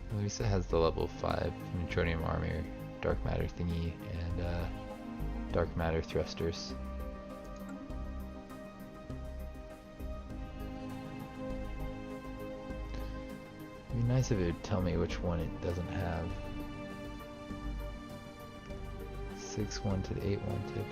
At least it has the level 5 neutronium armor, dark matter thingy, and dark matter thrusters. It'd be nice if it would tell me which one it doesn't have. 6 wanted, 8 wanted.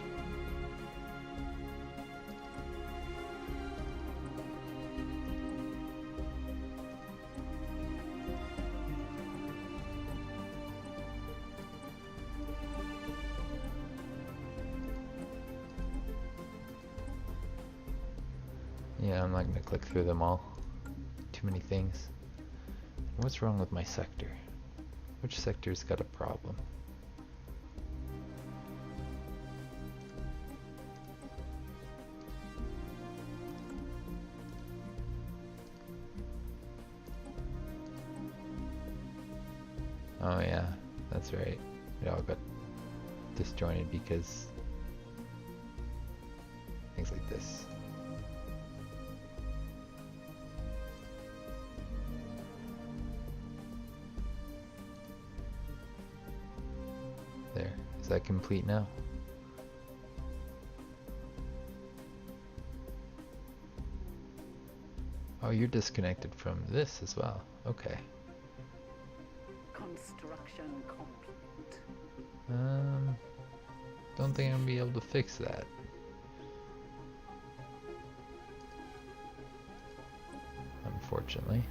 Yeah, I'm not going to click through them all. Too many things. What's wrong with my sector? Which sector's got a problem? Oh yeah, that's right. It all got disjointed because things like this. There. Is that complete now? Oh, you're disconnected from this as well. Okay. Construction complete. Don't think I'm gonna be able to fix that. Unfortunately.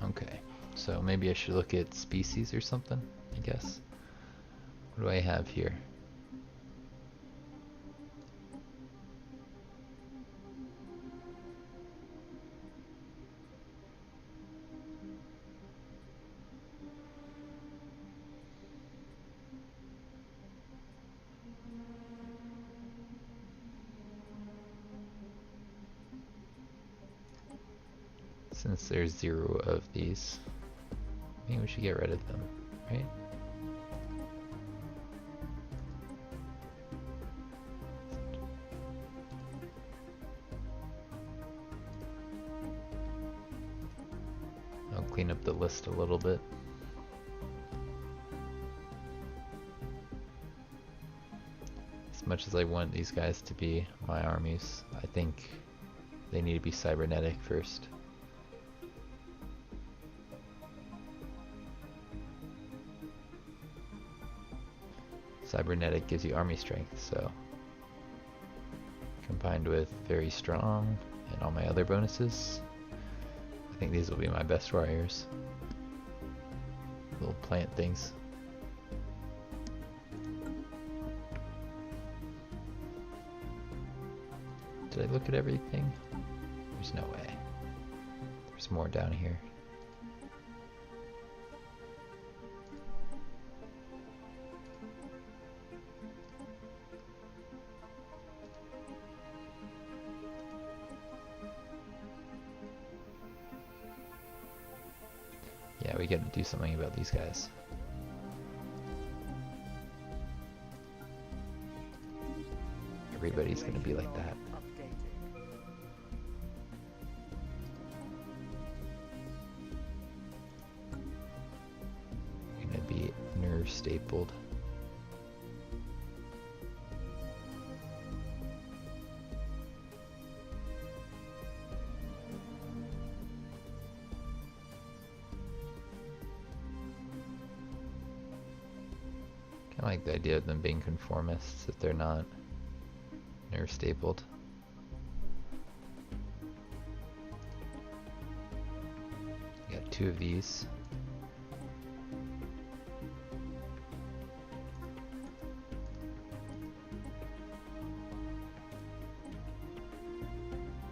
Okay, so maybe I should look at species or something, I guess. What do I have here? Since there's 0 of these, I think we should get rid of them, right? I'll clean up the list a little bit. As much as I want these guys to be my armies, I think they need to be cybernetic first. Cybernetic gives you army strength, so combined with very strong and all my other bonuses, I think these will be my best warriors. Little plant things. Did I look at everything? There's no way. There's more down here. Yeah, we gotta do something about these guys. Everybody's gonna be like that. Gonna be nerve stapled. I like the idea of them being conformists if they're not nerve stapled. Got 2 of these.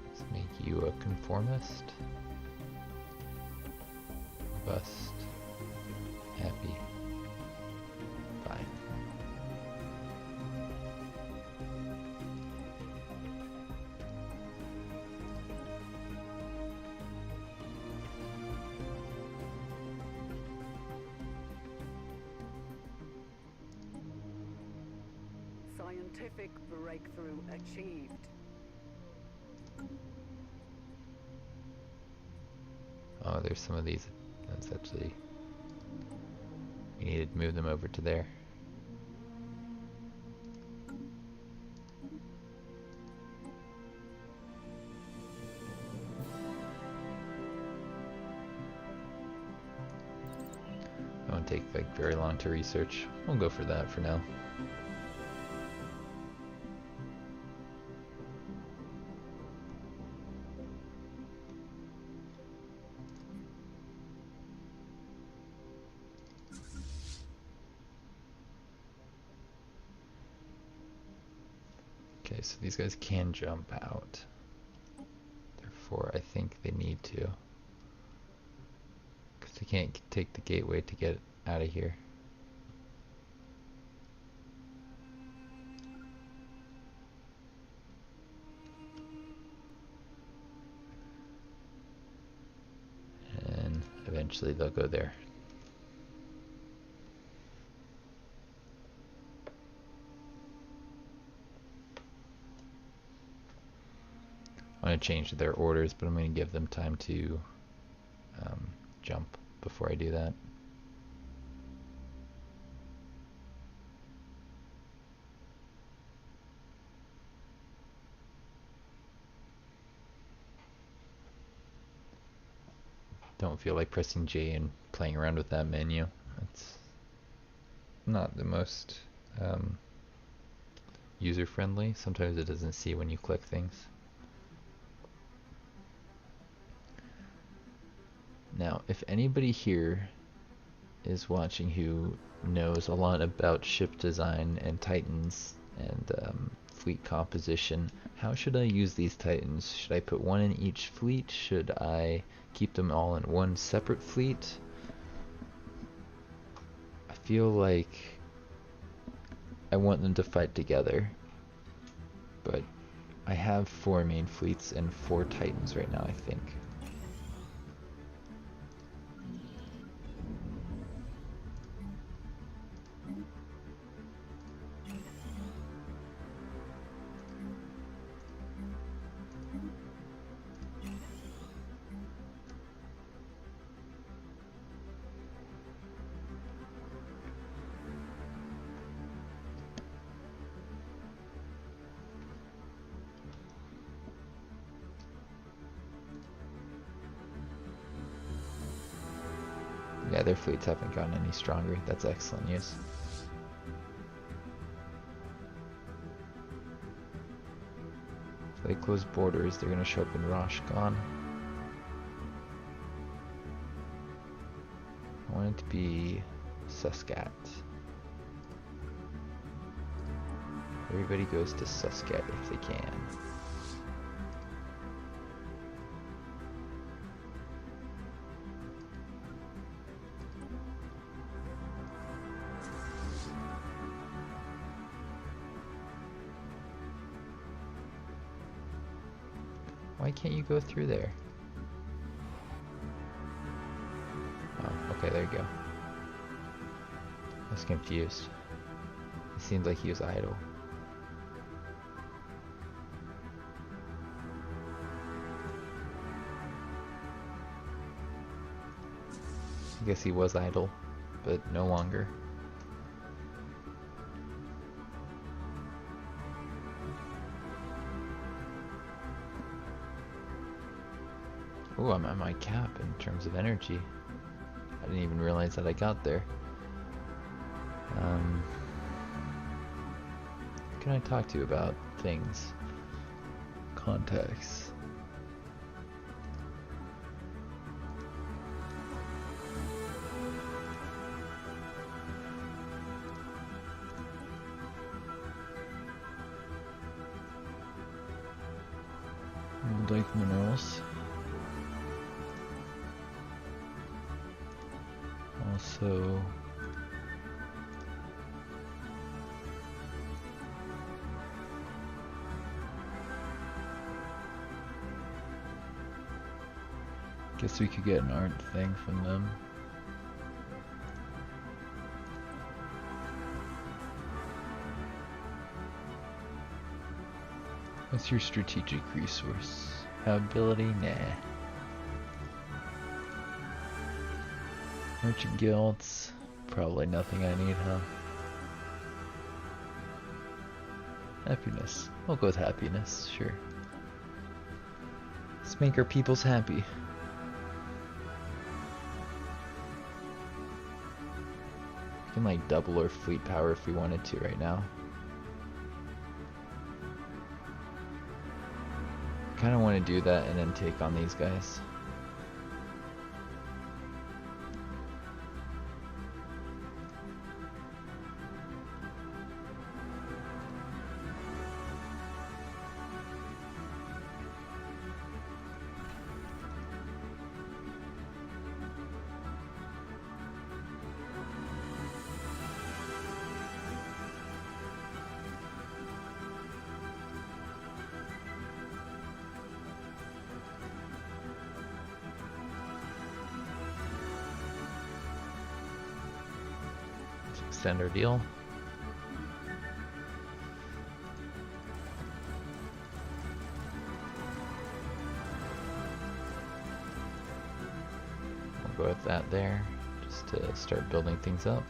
Let's make you a conformist. Bust. Happy. Fine. Scientific breakthrough achieved. Oh, there's some of these. That's actually... we need to move them over to there. It won't take like very long to research. We'll go for that for now. Okay, so these guys can jump out. Therefore, I think they need to. Because they can't take the gateway to get out of here. And eventually they'll go there. I'm going to change their orders, but I'm going to give them time to jump before I do that. Don't feel like pressing J and playing around with that menu. It's not the most user-friendly. Sometimes it doesn't see when you click things. Now, if anybody here is watching who knows a lot about ship design and Titans and fleet composition, how should I use these Titans? Should I put one in each fleet? Should I keep them all in one separate fleet? I feel like I want them to fight together, but I have 4 main fleets and 4 Titans right now, I think. Yeah, their fleets haven't gotten any stronger. That's excellent news. If they close borders, they're going to show up in Roshgon. I want it to be Suscat. Everybody goes to Suscat if they can. Why can't you go through there? Oh, okay, there you go. I was confused. It seemed like he was idle. I guess he was idle, but no longer. Oh, I'm at my cap in terms of energy. I didn't even realize that I got there. Who can I talk to about things? Contacts. Like minerals. Also, guess we could get an art thing from them. What's your strategic resource? Ability? Nah. Merchant guilds? Probably nothing I need, huh? Happiness. We'll go with happiness, sure. Let's make our peoples happy. We can like double our fleet power if we wanted to right now. Kind of want to do that and then take on these guys. extend our deal. We'll go with that there, just to start building things up.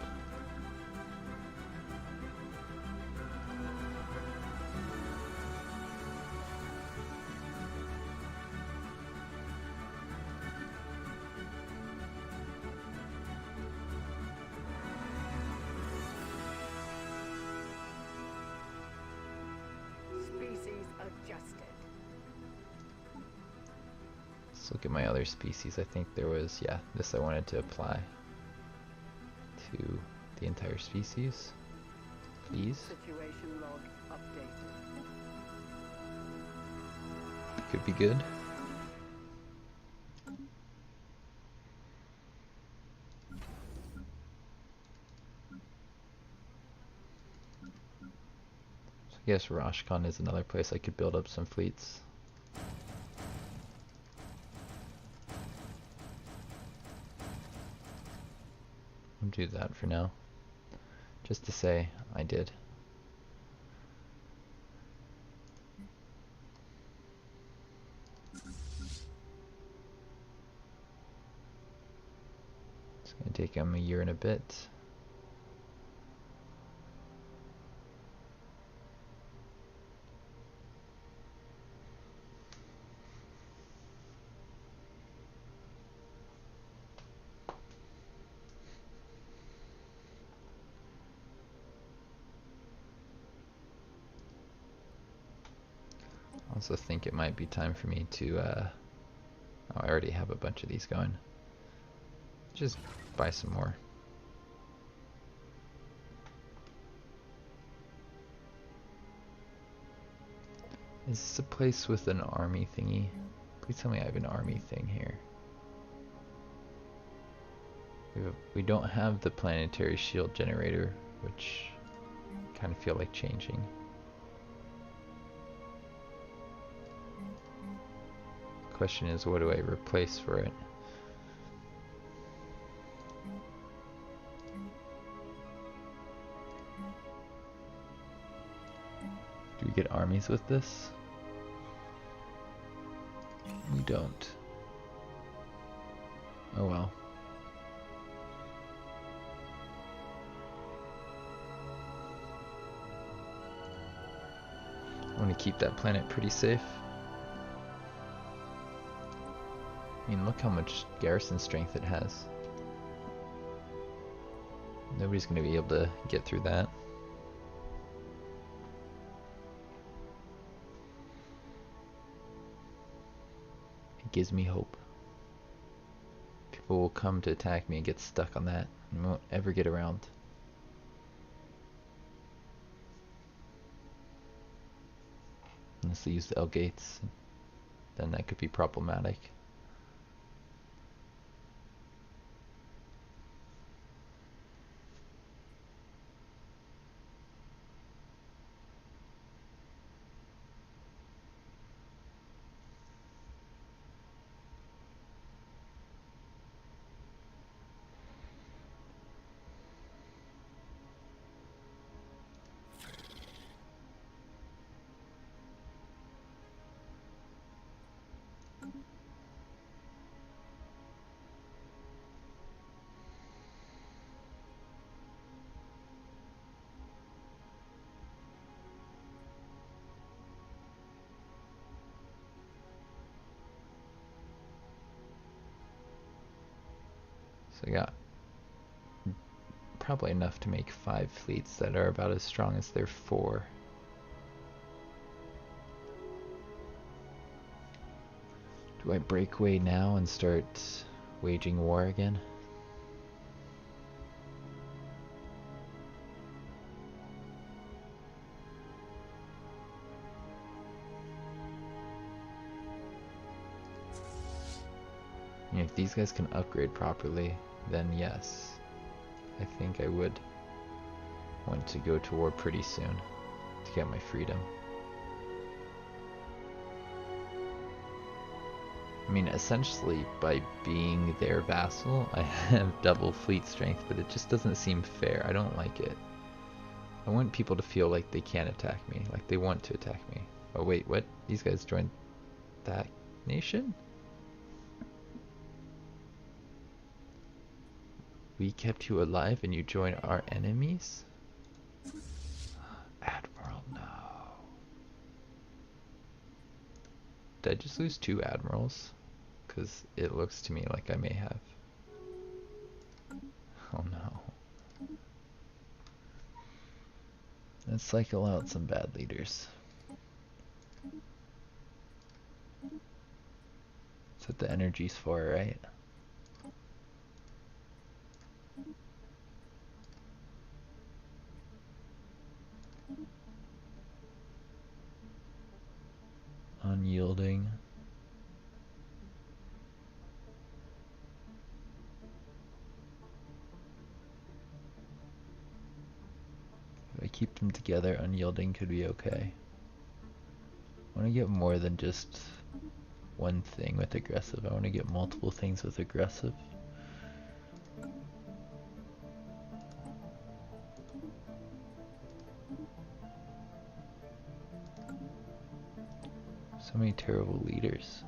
Let's look at my other species. I think there was, yeah, this I wanted to apply to the entire species. Please. Situation log updated. Could be good. So I guess Rashkan is another place I could build up some fleets. I'll do that for now, just to say I did. It's going to take him a year and a bit. I also think it might be time for me to, oh, I already have a bunch of these going. Just buy some more. Is this a place with an army thingy? Please tell me I have an army thing here. We don't have the planetary shield generator, which I kind of feel like changing. Question is, what do I replace for it? Do we get armies with this? We don't. Oh well. I want to keep that planet pretty safe. I mean, look how much garrison strength it has. Nobody's going to be able to get through that. It gives me hope. People will come to attack me and get stuck on that and won't ever get around. Unless they use the L gates, then that could be problematic. So I got probably enough to make 5 fleets that are about as strong as their 4. Do I break away now and start waging war again? And if these guys can upgrade properly, then yes, I think I would want to go to war pretty soon to get my freedom. I mean, essentially, by being their vassal, I have double fleet strength, but it just doesn't seem fair. I don't like it. I want people to feel like they can't attack me, like they want to attack me. Oh wait, what? These guys joined that nation? We kept you alive and you join our enemies? Admiral, no. Did I just lose 2 admirals? Because it looks to me like I may have. Oh no. Let's cycle out some bad leaders. That's what the energy's for, right? Unyielding. If I keep them together, unyielding could be okay. I want to get more than just one thing with aggressive. I want to get multiple things with aggressive. So many terrible leaders.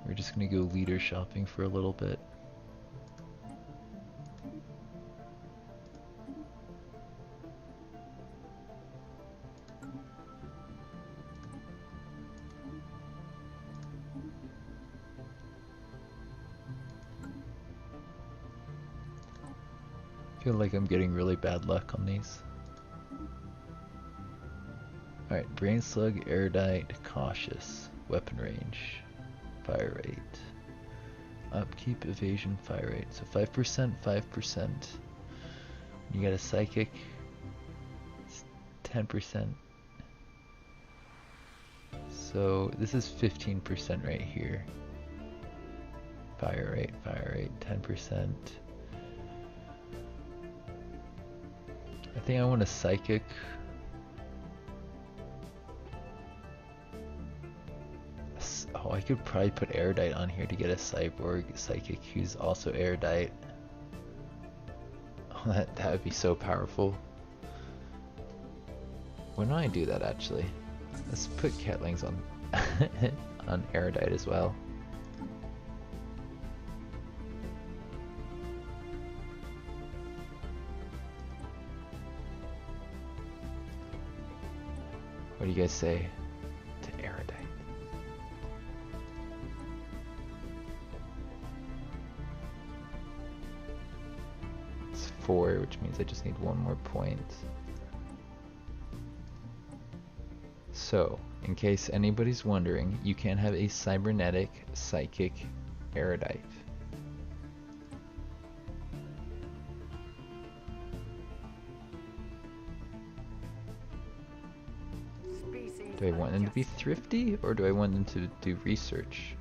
We're just gonna go leader shopping for a little bit. I feel like I'm getting really bad luck on these. Alright, brain slug, erudite, cautious, weapon range, fire rate, upkeep, evasion, fire rate. So 5%, 5%. You got a psychic, it's 10%. So this is 15% right here. Fire rate, 10%. I think I want a psychic. Oh, I could probably put erudite on here to get a cyborg psychic who's also erudite. Oh, that would be so powerful. When do I do that actually? Let's put Catlings on on erudite as well. What do you guys say to erudite? It's 4, which means I just need 1 more point. So, in case anybody's wondering, you can have a cybernetic psychic erudite. Do I want them to be thrifty, or do I want them to do research?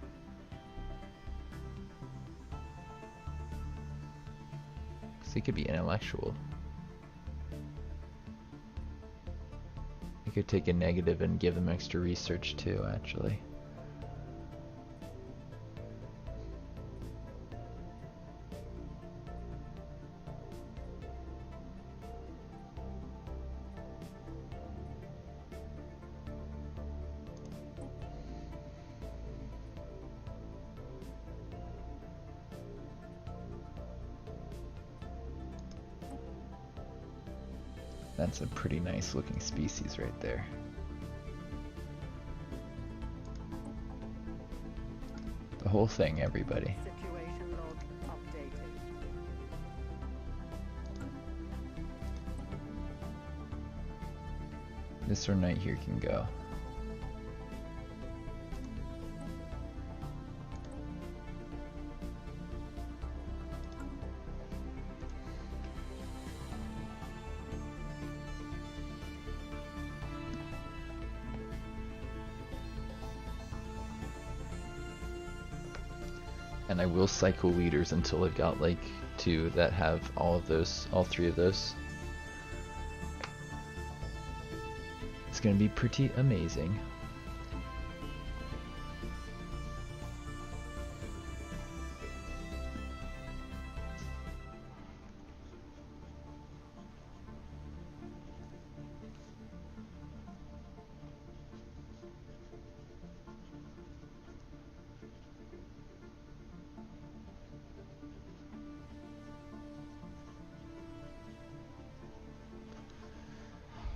Because they could be intellectual. I could take a negative and give them extra research too, actually. That's a pretty nice looking species right there. The whole thing, everybody. Situation log updated. This or knight here can go. And I will cycle leaders until I've got like 2 that have all 3 of those. It's gonna be pretty amazing.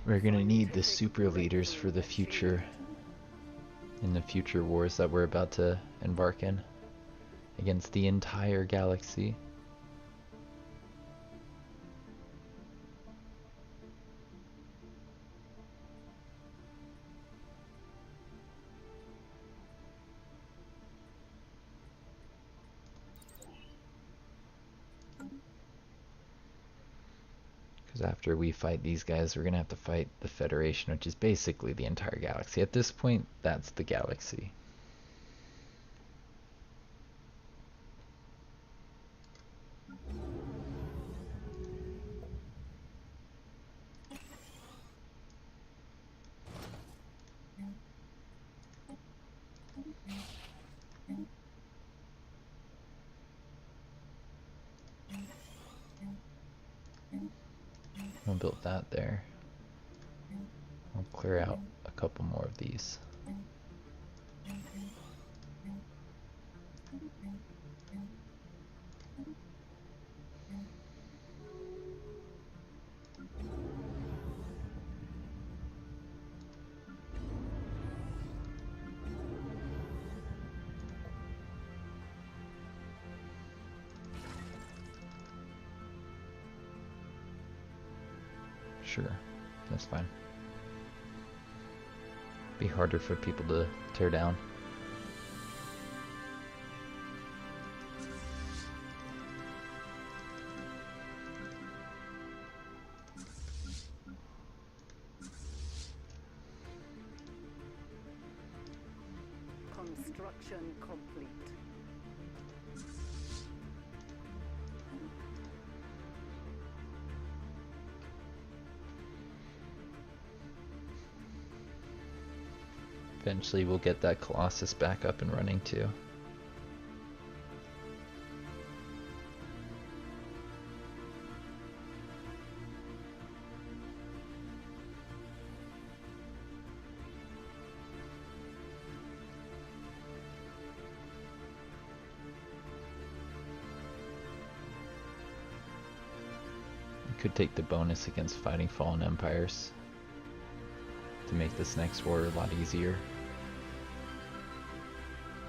We're gonna need the super leaders for the future, in the future wars that we're about to embark in, against the entire galaxy. Because after we fight these guys, we're gonna have to fight the Federation, which is basically the entire galaxy. At this point, that's the galaxy. I'll build that there. I'll clear out a couple more of these. Sure, that's fine. Be harder for people to tear down. Construction complete. Eventually we'll get that Colossus back up and running too. Could take the bonus against fighting fallen empires to make this next war a lot easier.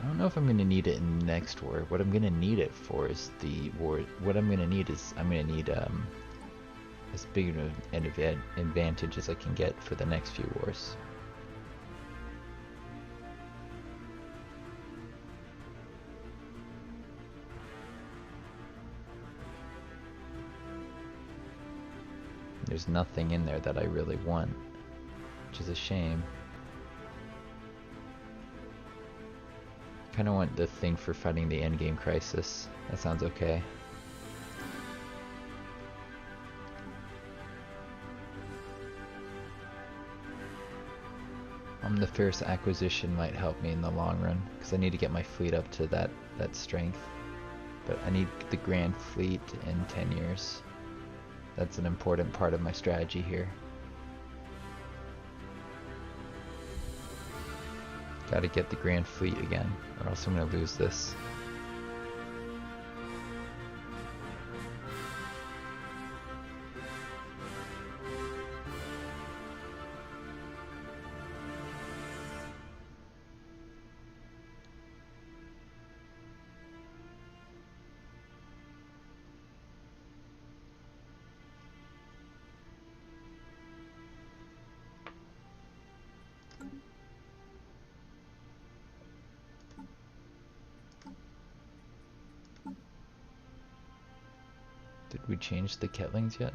I don't know if I'm going to need it in the next war. What I'm going to need it for is the war. What I'm going to need is I'm going to need as big of an advantage as I can get for the next few wars. There's nothing in there that I really want, which is a shame. Kinda want the thing for fighting the endgame crisis. That sounds okay. The Fierce Acquisition might help me in the long run, because I need to get my fleet up to that strength. But I need the Grand Fleet in 10 years. That's an important part of my strategy here. Gotta get the Grand Fleet again, or else I'm gonna lose this. Did we change the Ketlings yet?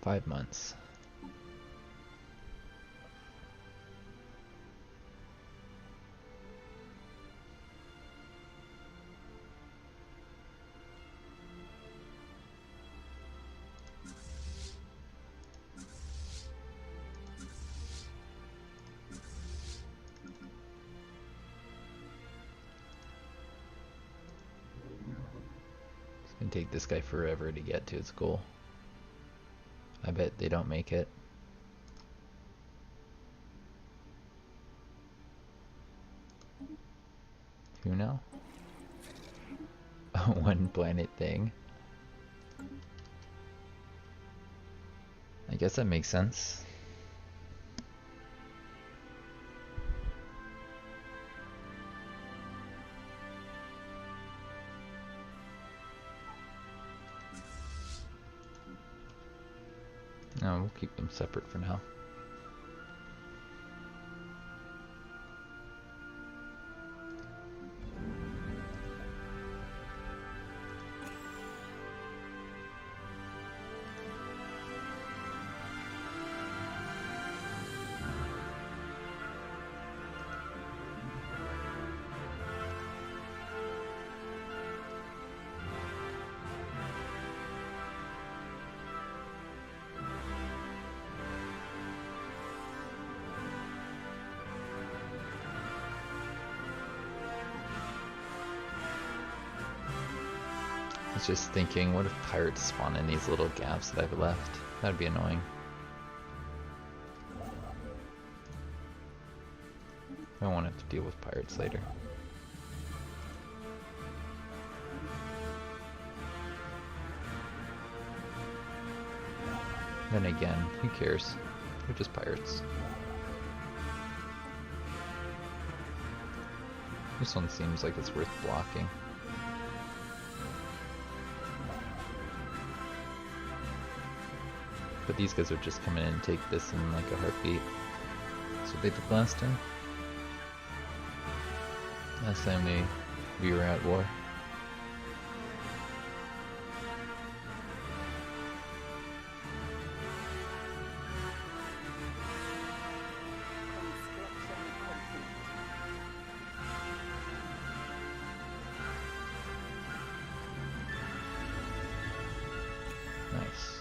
Five months. can take this guy forever to get to its goal. I bet they don't make it. Who now? One planet thing. I guess that makes sense. No, we'll keep them separate for now. I was just thinking, what if pirates spawn in these little gaps that I've left? That'd be annoying. I don't want to have to deal with pirates later. Then again, who cares? They're just pirates. This one seems like it's worth blocking. But these guys would just come in and take this in like a heartbeat. That's what they did last time. Last time we were at war. Nice.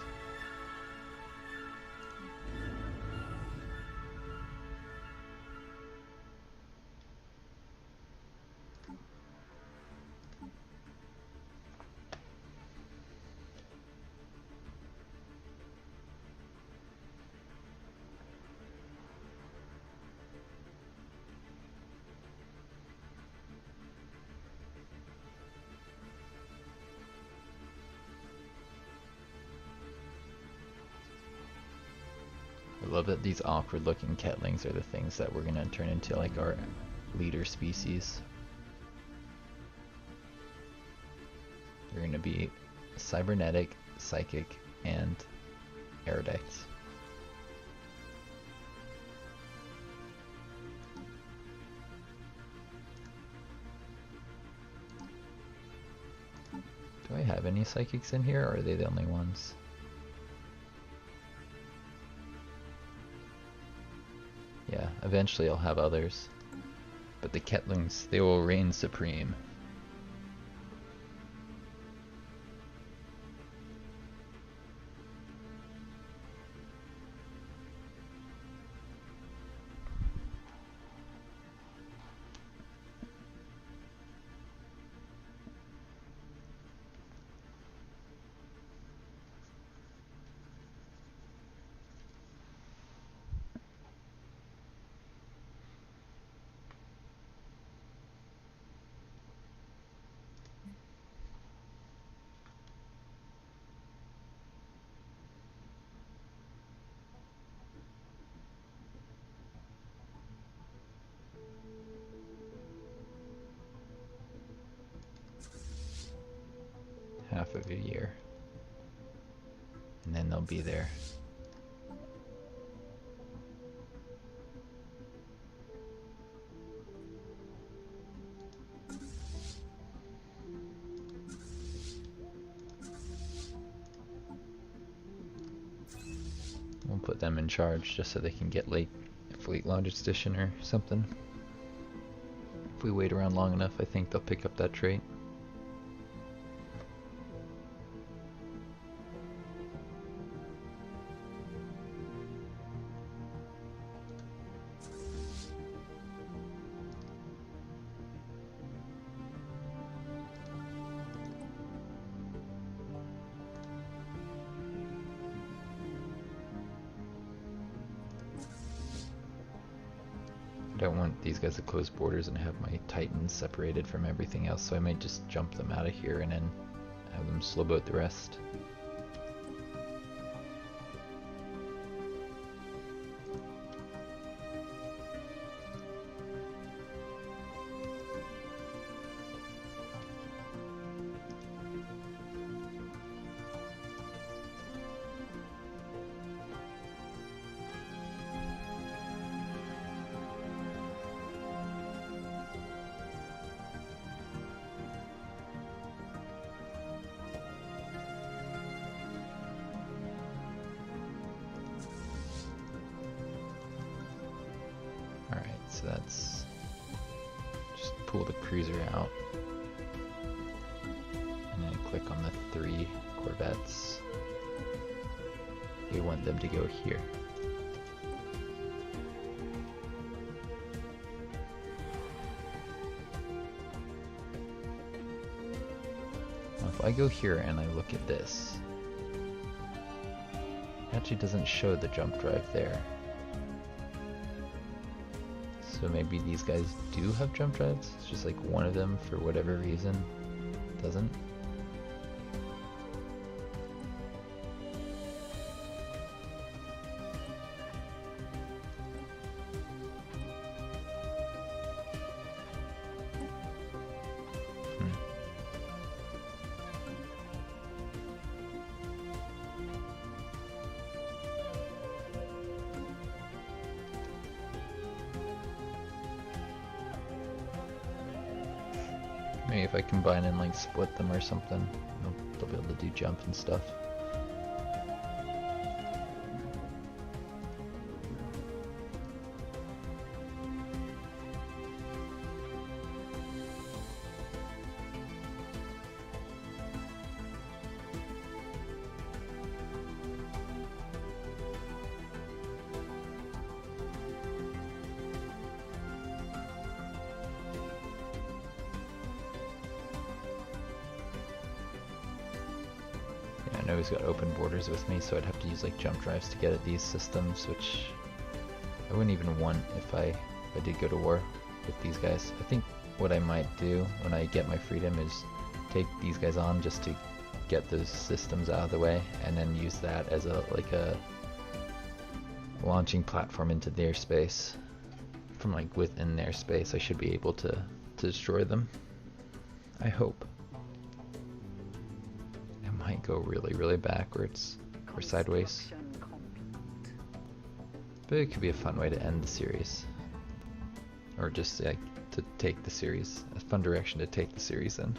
I love that these awkward looking Ketlings are the things that we're gonna turn into like our leader species. They're gonna be cybernetic, psychic, and erudites. Do I have any psychics in here, or are they the only ones? Yeah, eventually I'll have others. But the Ketlings, they will reign supreme. Half of a year. And then they'll be there. We'll put them in charge just so they can get late fleet logistician or something. If we wait around long enough, I think they'll pick up that trait. don't want these guys to close borders and have my Titans separated from everything else, so I might just jump them out of here and then have them slow boat the rest. So that's just pull the cruiser out and then click on the 3 corvettes. We want them to go here. Now if I go here and I look at this, it actually doesn't show the jump drive there. So maybe these guys do have jump drives, it's just like one of them, for whatever reason, doesn't. Maybe if I combine and like split them or something, they'll be able to do jump and stuff. I know he's got open borders with me, so I'd have to use like jump drives to get at these systems, which I wouldn't even want if I did go to war with these guys. I think what I might do when I get my freedom is take these guys on just to get those systems out of the way, and then use that as a launching platform into their space. From like within their space, I should be able to destroy them. I hope. Might go really backwards or sideways, but it could be a fun way to end the series, or just like to take the series, a fun direction to take the series in.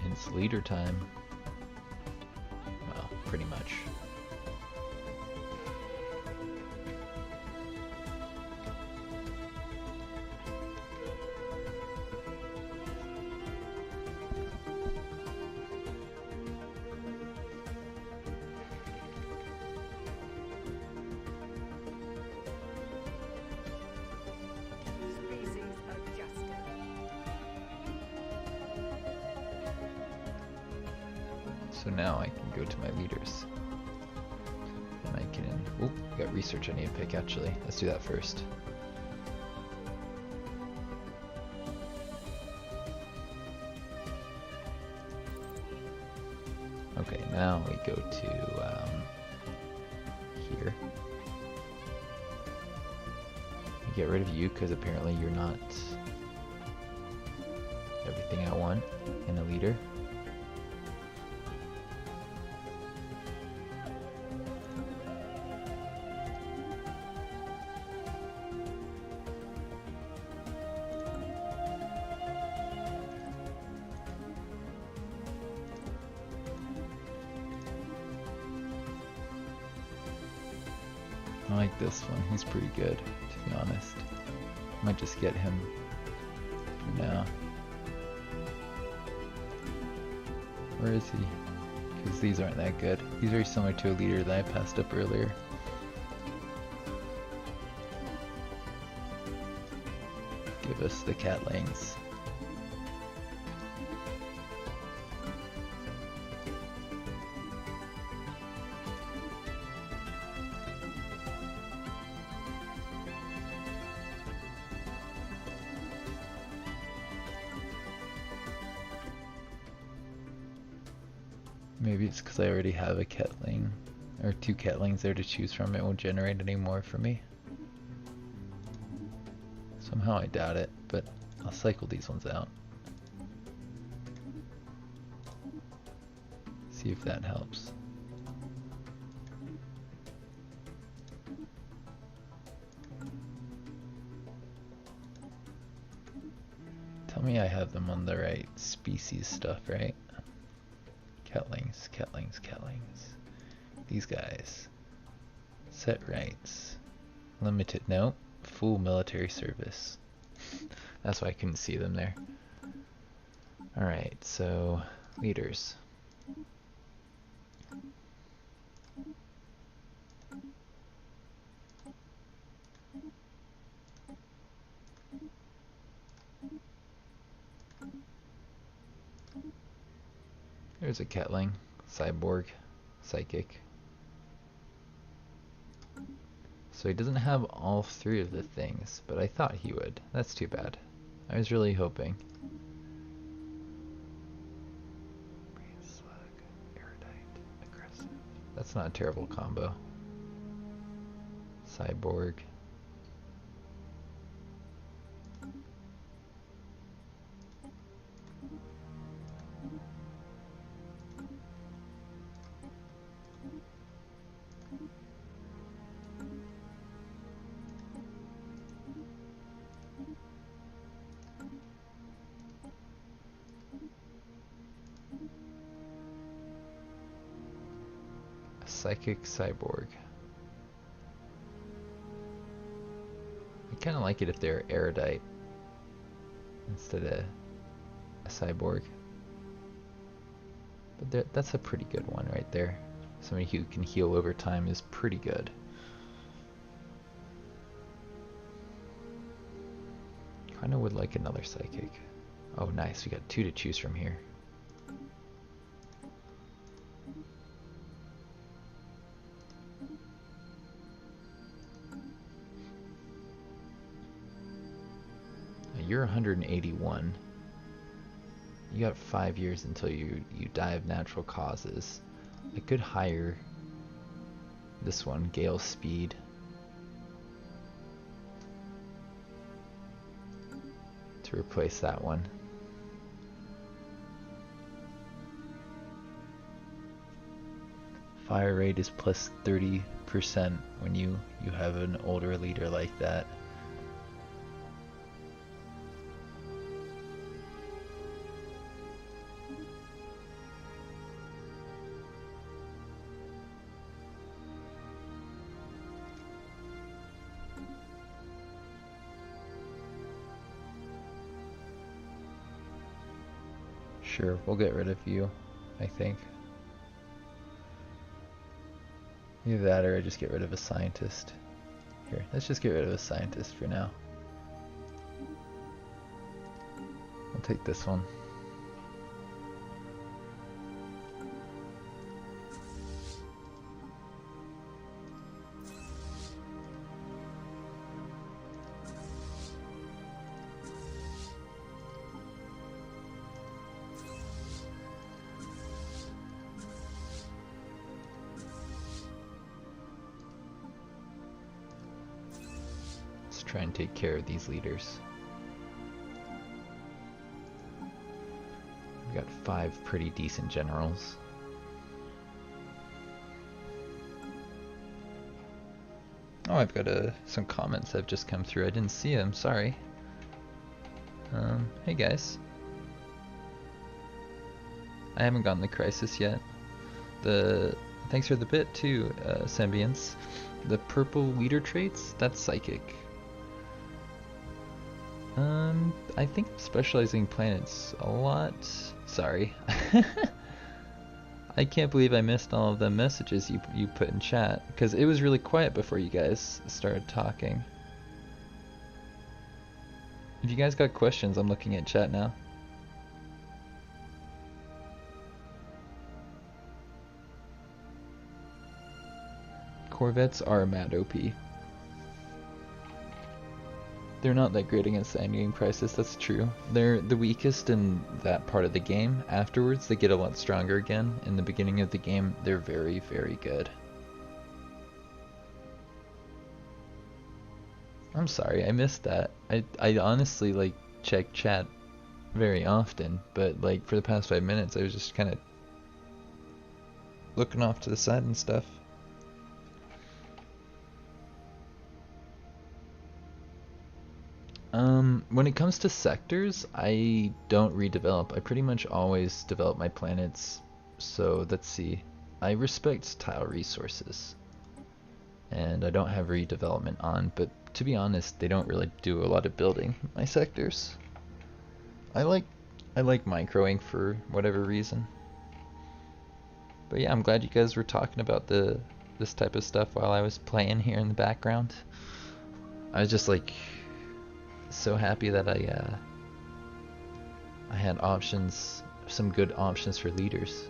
It's leader time. Well, pretty much. So now I can go to my leaders, and I can, oop, got research I need to pick actually. Let's do that first. Okay, now we go to here. Get rid of you because apparently you're not everything I want in a leader. I like this one. He's pretty good, to be honest. Might just get him for now. Where is he? Because these aren't that good. He's very similar to a leader that I passed up earlier. Give us the catlings. Maybe it's because I already have a Ketling, or 2 Ketlings there to choose from. It won't generate any more for me. Somehow I doubt it, but I'll cycle these ones out. See if that helps. Tell me I have them on the right species stuff, right? Ketlings, Ketlings, Ketlings. These guys. Set rights. Limited, nope. Full military service. That's why I couldn't see them there. Alright, so leaders. There's a Ketling, Cyborg, Psychic. So he doesn't have all 3 of the things, but I thought he would. That's too bad. I was really hoping. Slug, Erudite, Aggressive. That's not a terrible combo. Cyborg. Psychic Cyborg. I kind of like it if they're Erudite instead of a Cyborg. But that's a pretty good one right there. Somebody who can heal over time is pretty good. Kinda would like another Psychic. Oh nice, we got 2 to choose from here. You're 181. You got 5 years until you die of natural causes. I could hire this one, Gale Speed. To replace that one. Fire rate is plus 30% when you have an older leader like that. Sure, we'll get rid of you, I think. Either that or I just get rid of a scientist. Here, let's just get rid of a scientist for now. I'll take this one. Try and take care of these leaders. We got 5 pretty decent generals. Oh, I've got some comments that have just come through. I didn't see them, sorry. Hey guys. I haven't gotten the crisis yet. Thanks for the bit too, Sembiance. The purple leader traits, that's psychic. I think specializing planets a lot. Sorry. I can't believe I missed all of the messages you put in chat, because it was really quiet before you guys started talking. If you guys got questions, I'm looking at chat now. Corvettes are mad OP. They're not that great against the endgame crisis, that's true. They're the weakest in that part of the game. Afterwards, they get a lot stronger again. In the beginning of the game, they're very, very good. I'm sorry, I missed that. I honestly, like, check chat very often, but, like, for the past 5 minutes, I was just kind of looking off to the side and stuff. When it comes to sectors, I don't redevelop. I pretty much always develop my planets. So let's see. I respect tile resources. And I don't have redevelopment on, but to be honest, they don't really do a lot of building my sectors. I like microing for whatever reason. But yeah, I'm glad you guys were talking about this type of stuff while I was playing here in the background. I was just like so happy that I had options, some good options for leaders,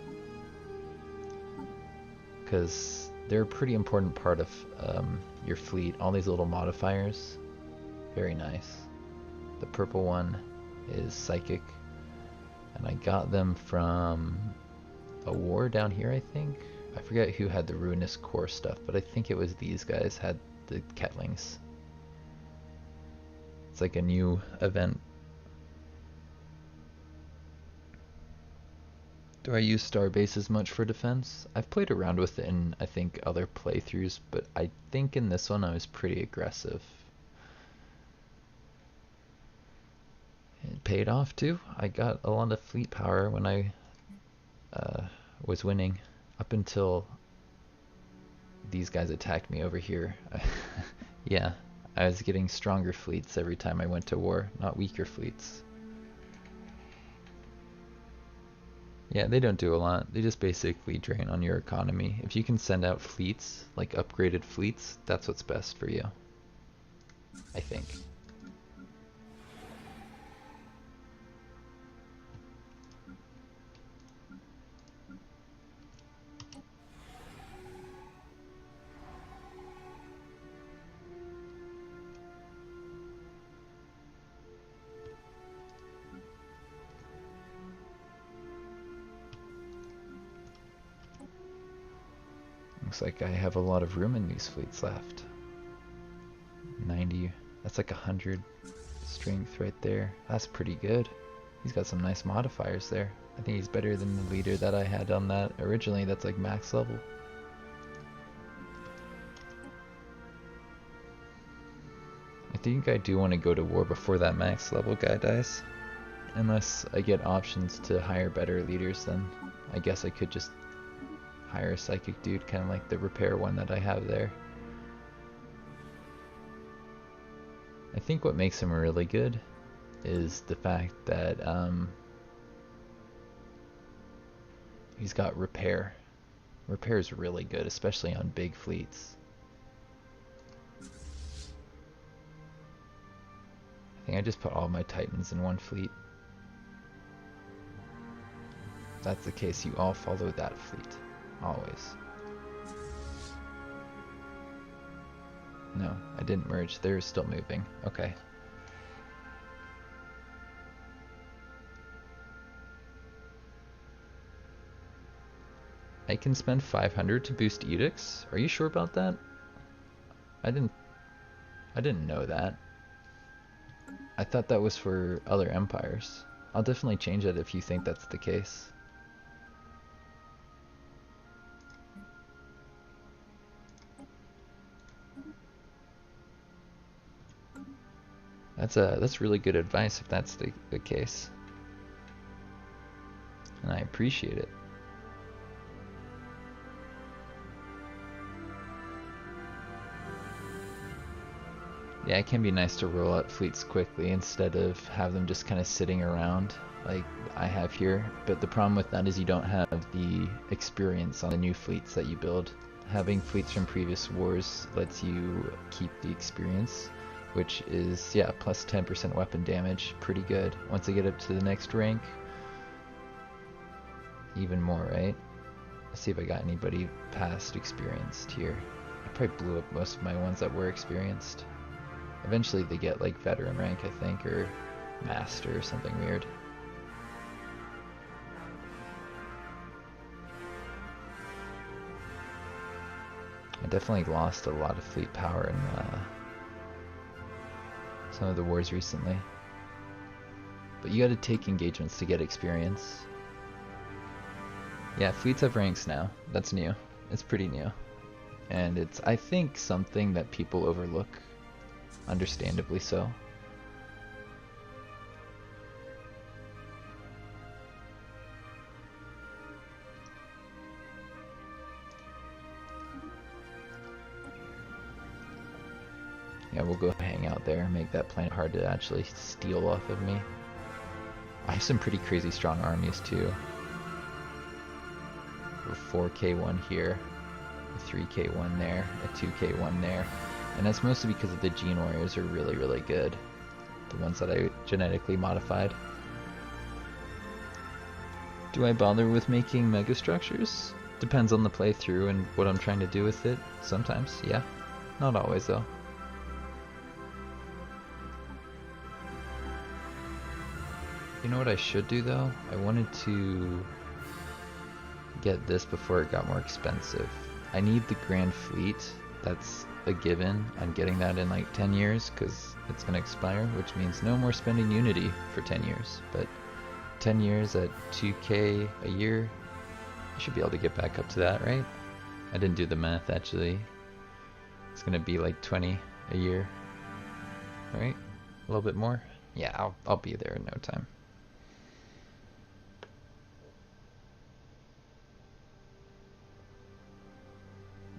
because they're a pretty important part of your fleet. All these little modifiers, very nice. The purple one is psychic, and I got them from a war down here, I think. I forget who had the ruinous core stuff, but I think it was these guys had the Ketlings. It's like a new event. Do I use Starbases much for defense? I've played around with it in, I think, other playthroughs, but I think in this one I was pretty aggressive. It paid off too. I got a lot of fleet power when I was winning, up until these guys attacked me over here. Yeah. I was getting stronger fleets every time I went to war, not weaker fleets. Yeah, they don't do a lot. They just basically drain on your economy. If you can send out fleets, like upgraded fleets, that's what's best for you, I think. Looks like I have a lot of room in these fleets left. 90, that's like 100 strength right there. That's pretty good. He's got some nice modifiers there. I think he's better than the leader that I had on that originally, that's like max level. I think I do want to go to war before that max level guy dies. Unless I get options to hire better leaders, then I guess I could just hire a psychic dude, kind of like the repair one that I have there. I think what makes him really good is the fact that he's got repair. Repair is really good, especially on big fleets. I think I just put all my Titans in one fleet. If that's the case, you all follow that fleet. Always. No, I didn't merge. They're still moving. Okay. I can spend 500 to boost edicts? Are you sure about that? I didn't know that. I thought that was for other empires. I'll definitely change it if you think that's the case. That's really good advice if that's the case. And I appreciate it. Yeah, it can be nice to roll out fleets quickly instead of have them just kind of sitting around like I have here. But the problem with that is you don't have the experience on the new fleets that you build. Having fleets from previous wars lets you keep the experience, which is, yeah, plus 10% weapon damage. Pretty good. Once I get up to the next rank, even more, right? Let's see if I got anybody past experienced here. I probably blew up most of my ones that were experienced. Eventually they get like veteran rank, I think, or master or something weird. I definitely lost a lot of fleet power in some of the wars recently. But you gotta take engagements to get experience. Yeah, fleets have ranks now. That's new. It's pretty new. And it's, I think, something that people overlook. Understandably so. Yeah, we'll go hang out there, make that planet hard to actually steal off of me. I have some pretty crazy strong armies too. A 4k1 here, a 3k1 there, a 2k1 there. And that's mostly because of the gene warriors are really, really good. The ones that I genetically modified. Do I bother with making megastructures? Depends on the playthrough and what I'm trying to do with it. Sometimes, yeah. Not always though. You know what I should do though? I wanted to get this before it got more expensive. I need the Grand Fleet. That's a given. I'm getting that in like 10 years because it's going to expire, which means no more spending Unity for 10 years. But 10 years at 2k a year, I should be able to get back up to that, right? I didn't do the math actually. It's going to be like 20 a year, right? A little bit more? Yeah, I'll be there in no time.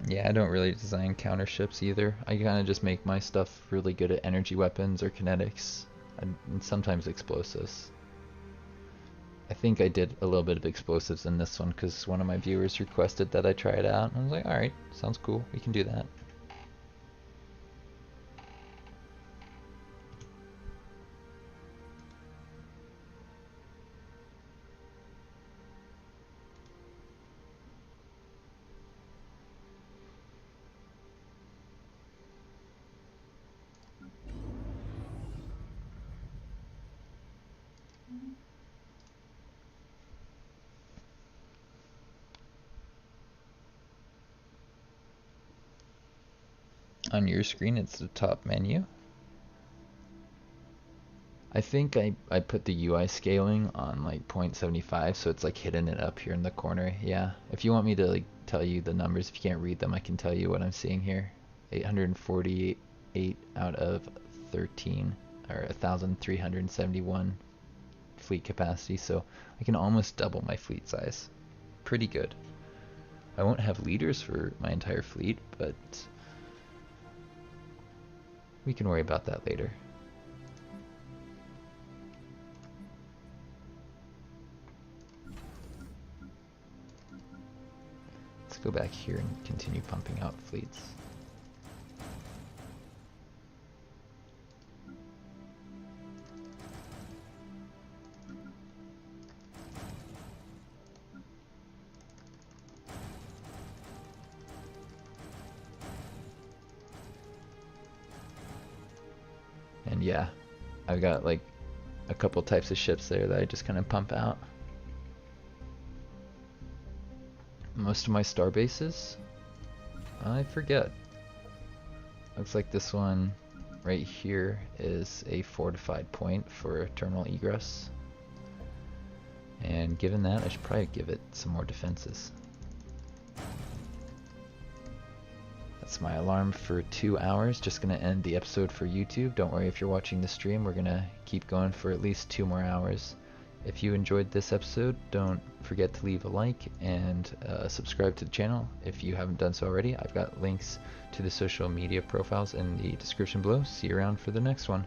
Yeah, I don't really design counter ships either. I kind of just make my stuff really good at energy weapons or kinetics, and sometimes explosives. I think I did a little bit of explosives in this one because one of my viewers requested that I try it out. And I was like, alright, sounds cool, we can do that. On your screen, it's the top menu. I think I put the UI scaling on like 0.75, so it's like hidden it up here in the corner. Yeah, if you want me to like tell you the numbers, if you can't read them, I can tell you what I'm seeing here. 848 out of 13, or 1,371 fleet capacity, so I can almost double my fleet size. Pretty good. I won't have leaders for my entire fleet, but we can worry about that later. Let's go back here and continue pumping out fleets. And yeah, I've got like a couple types of ships there that I just kind of pump out. Most of my star bases, I forget. Looks like this one right here is a fortified point for terminal egress. And given that, I should probably give it some more defenses. That's my alarm for 2 hours. Just gonna end the episode for YouTube. Don't worry if you're watching the stream, we're gonna keep going for at least 2 more hours. If you enjoyed this episode, don't forget to leave a like and subscribe to the channel if you haven't done so already. I've got links to the social media profiles in the description below. See you around for the next one.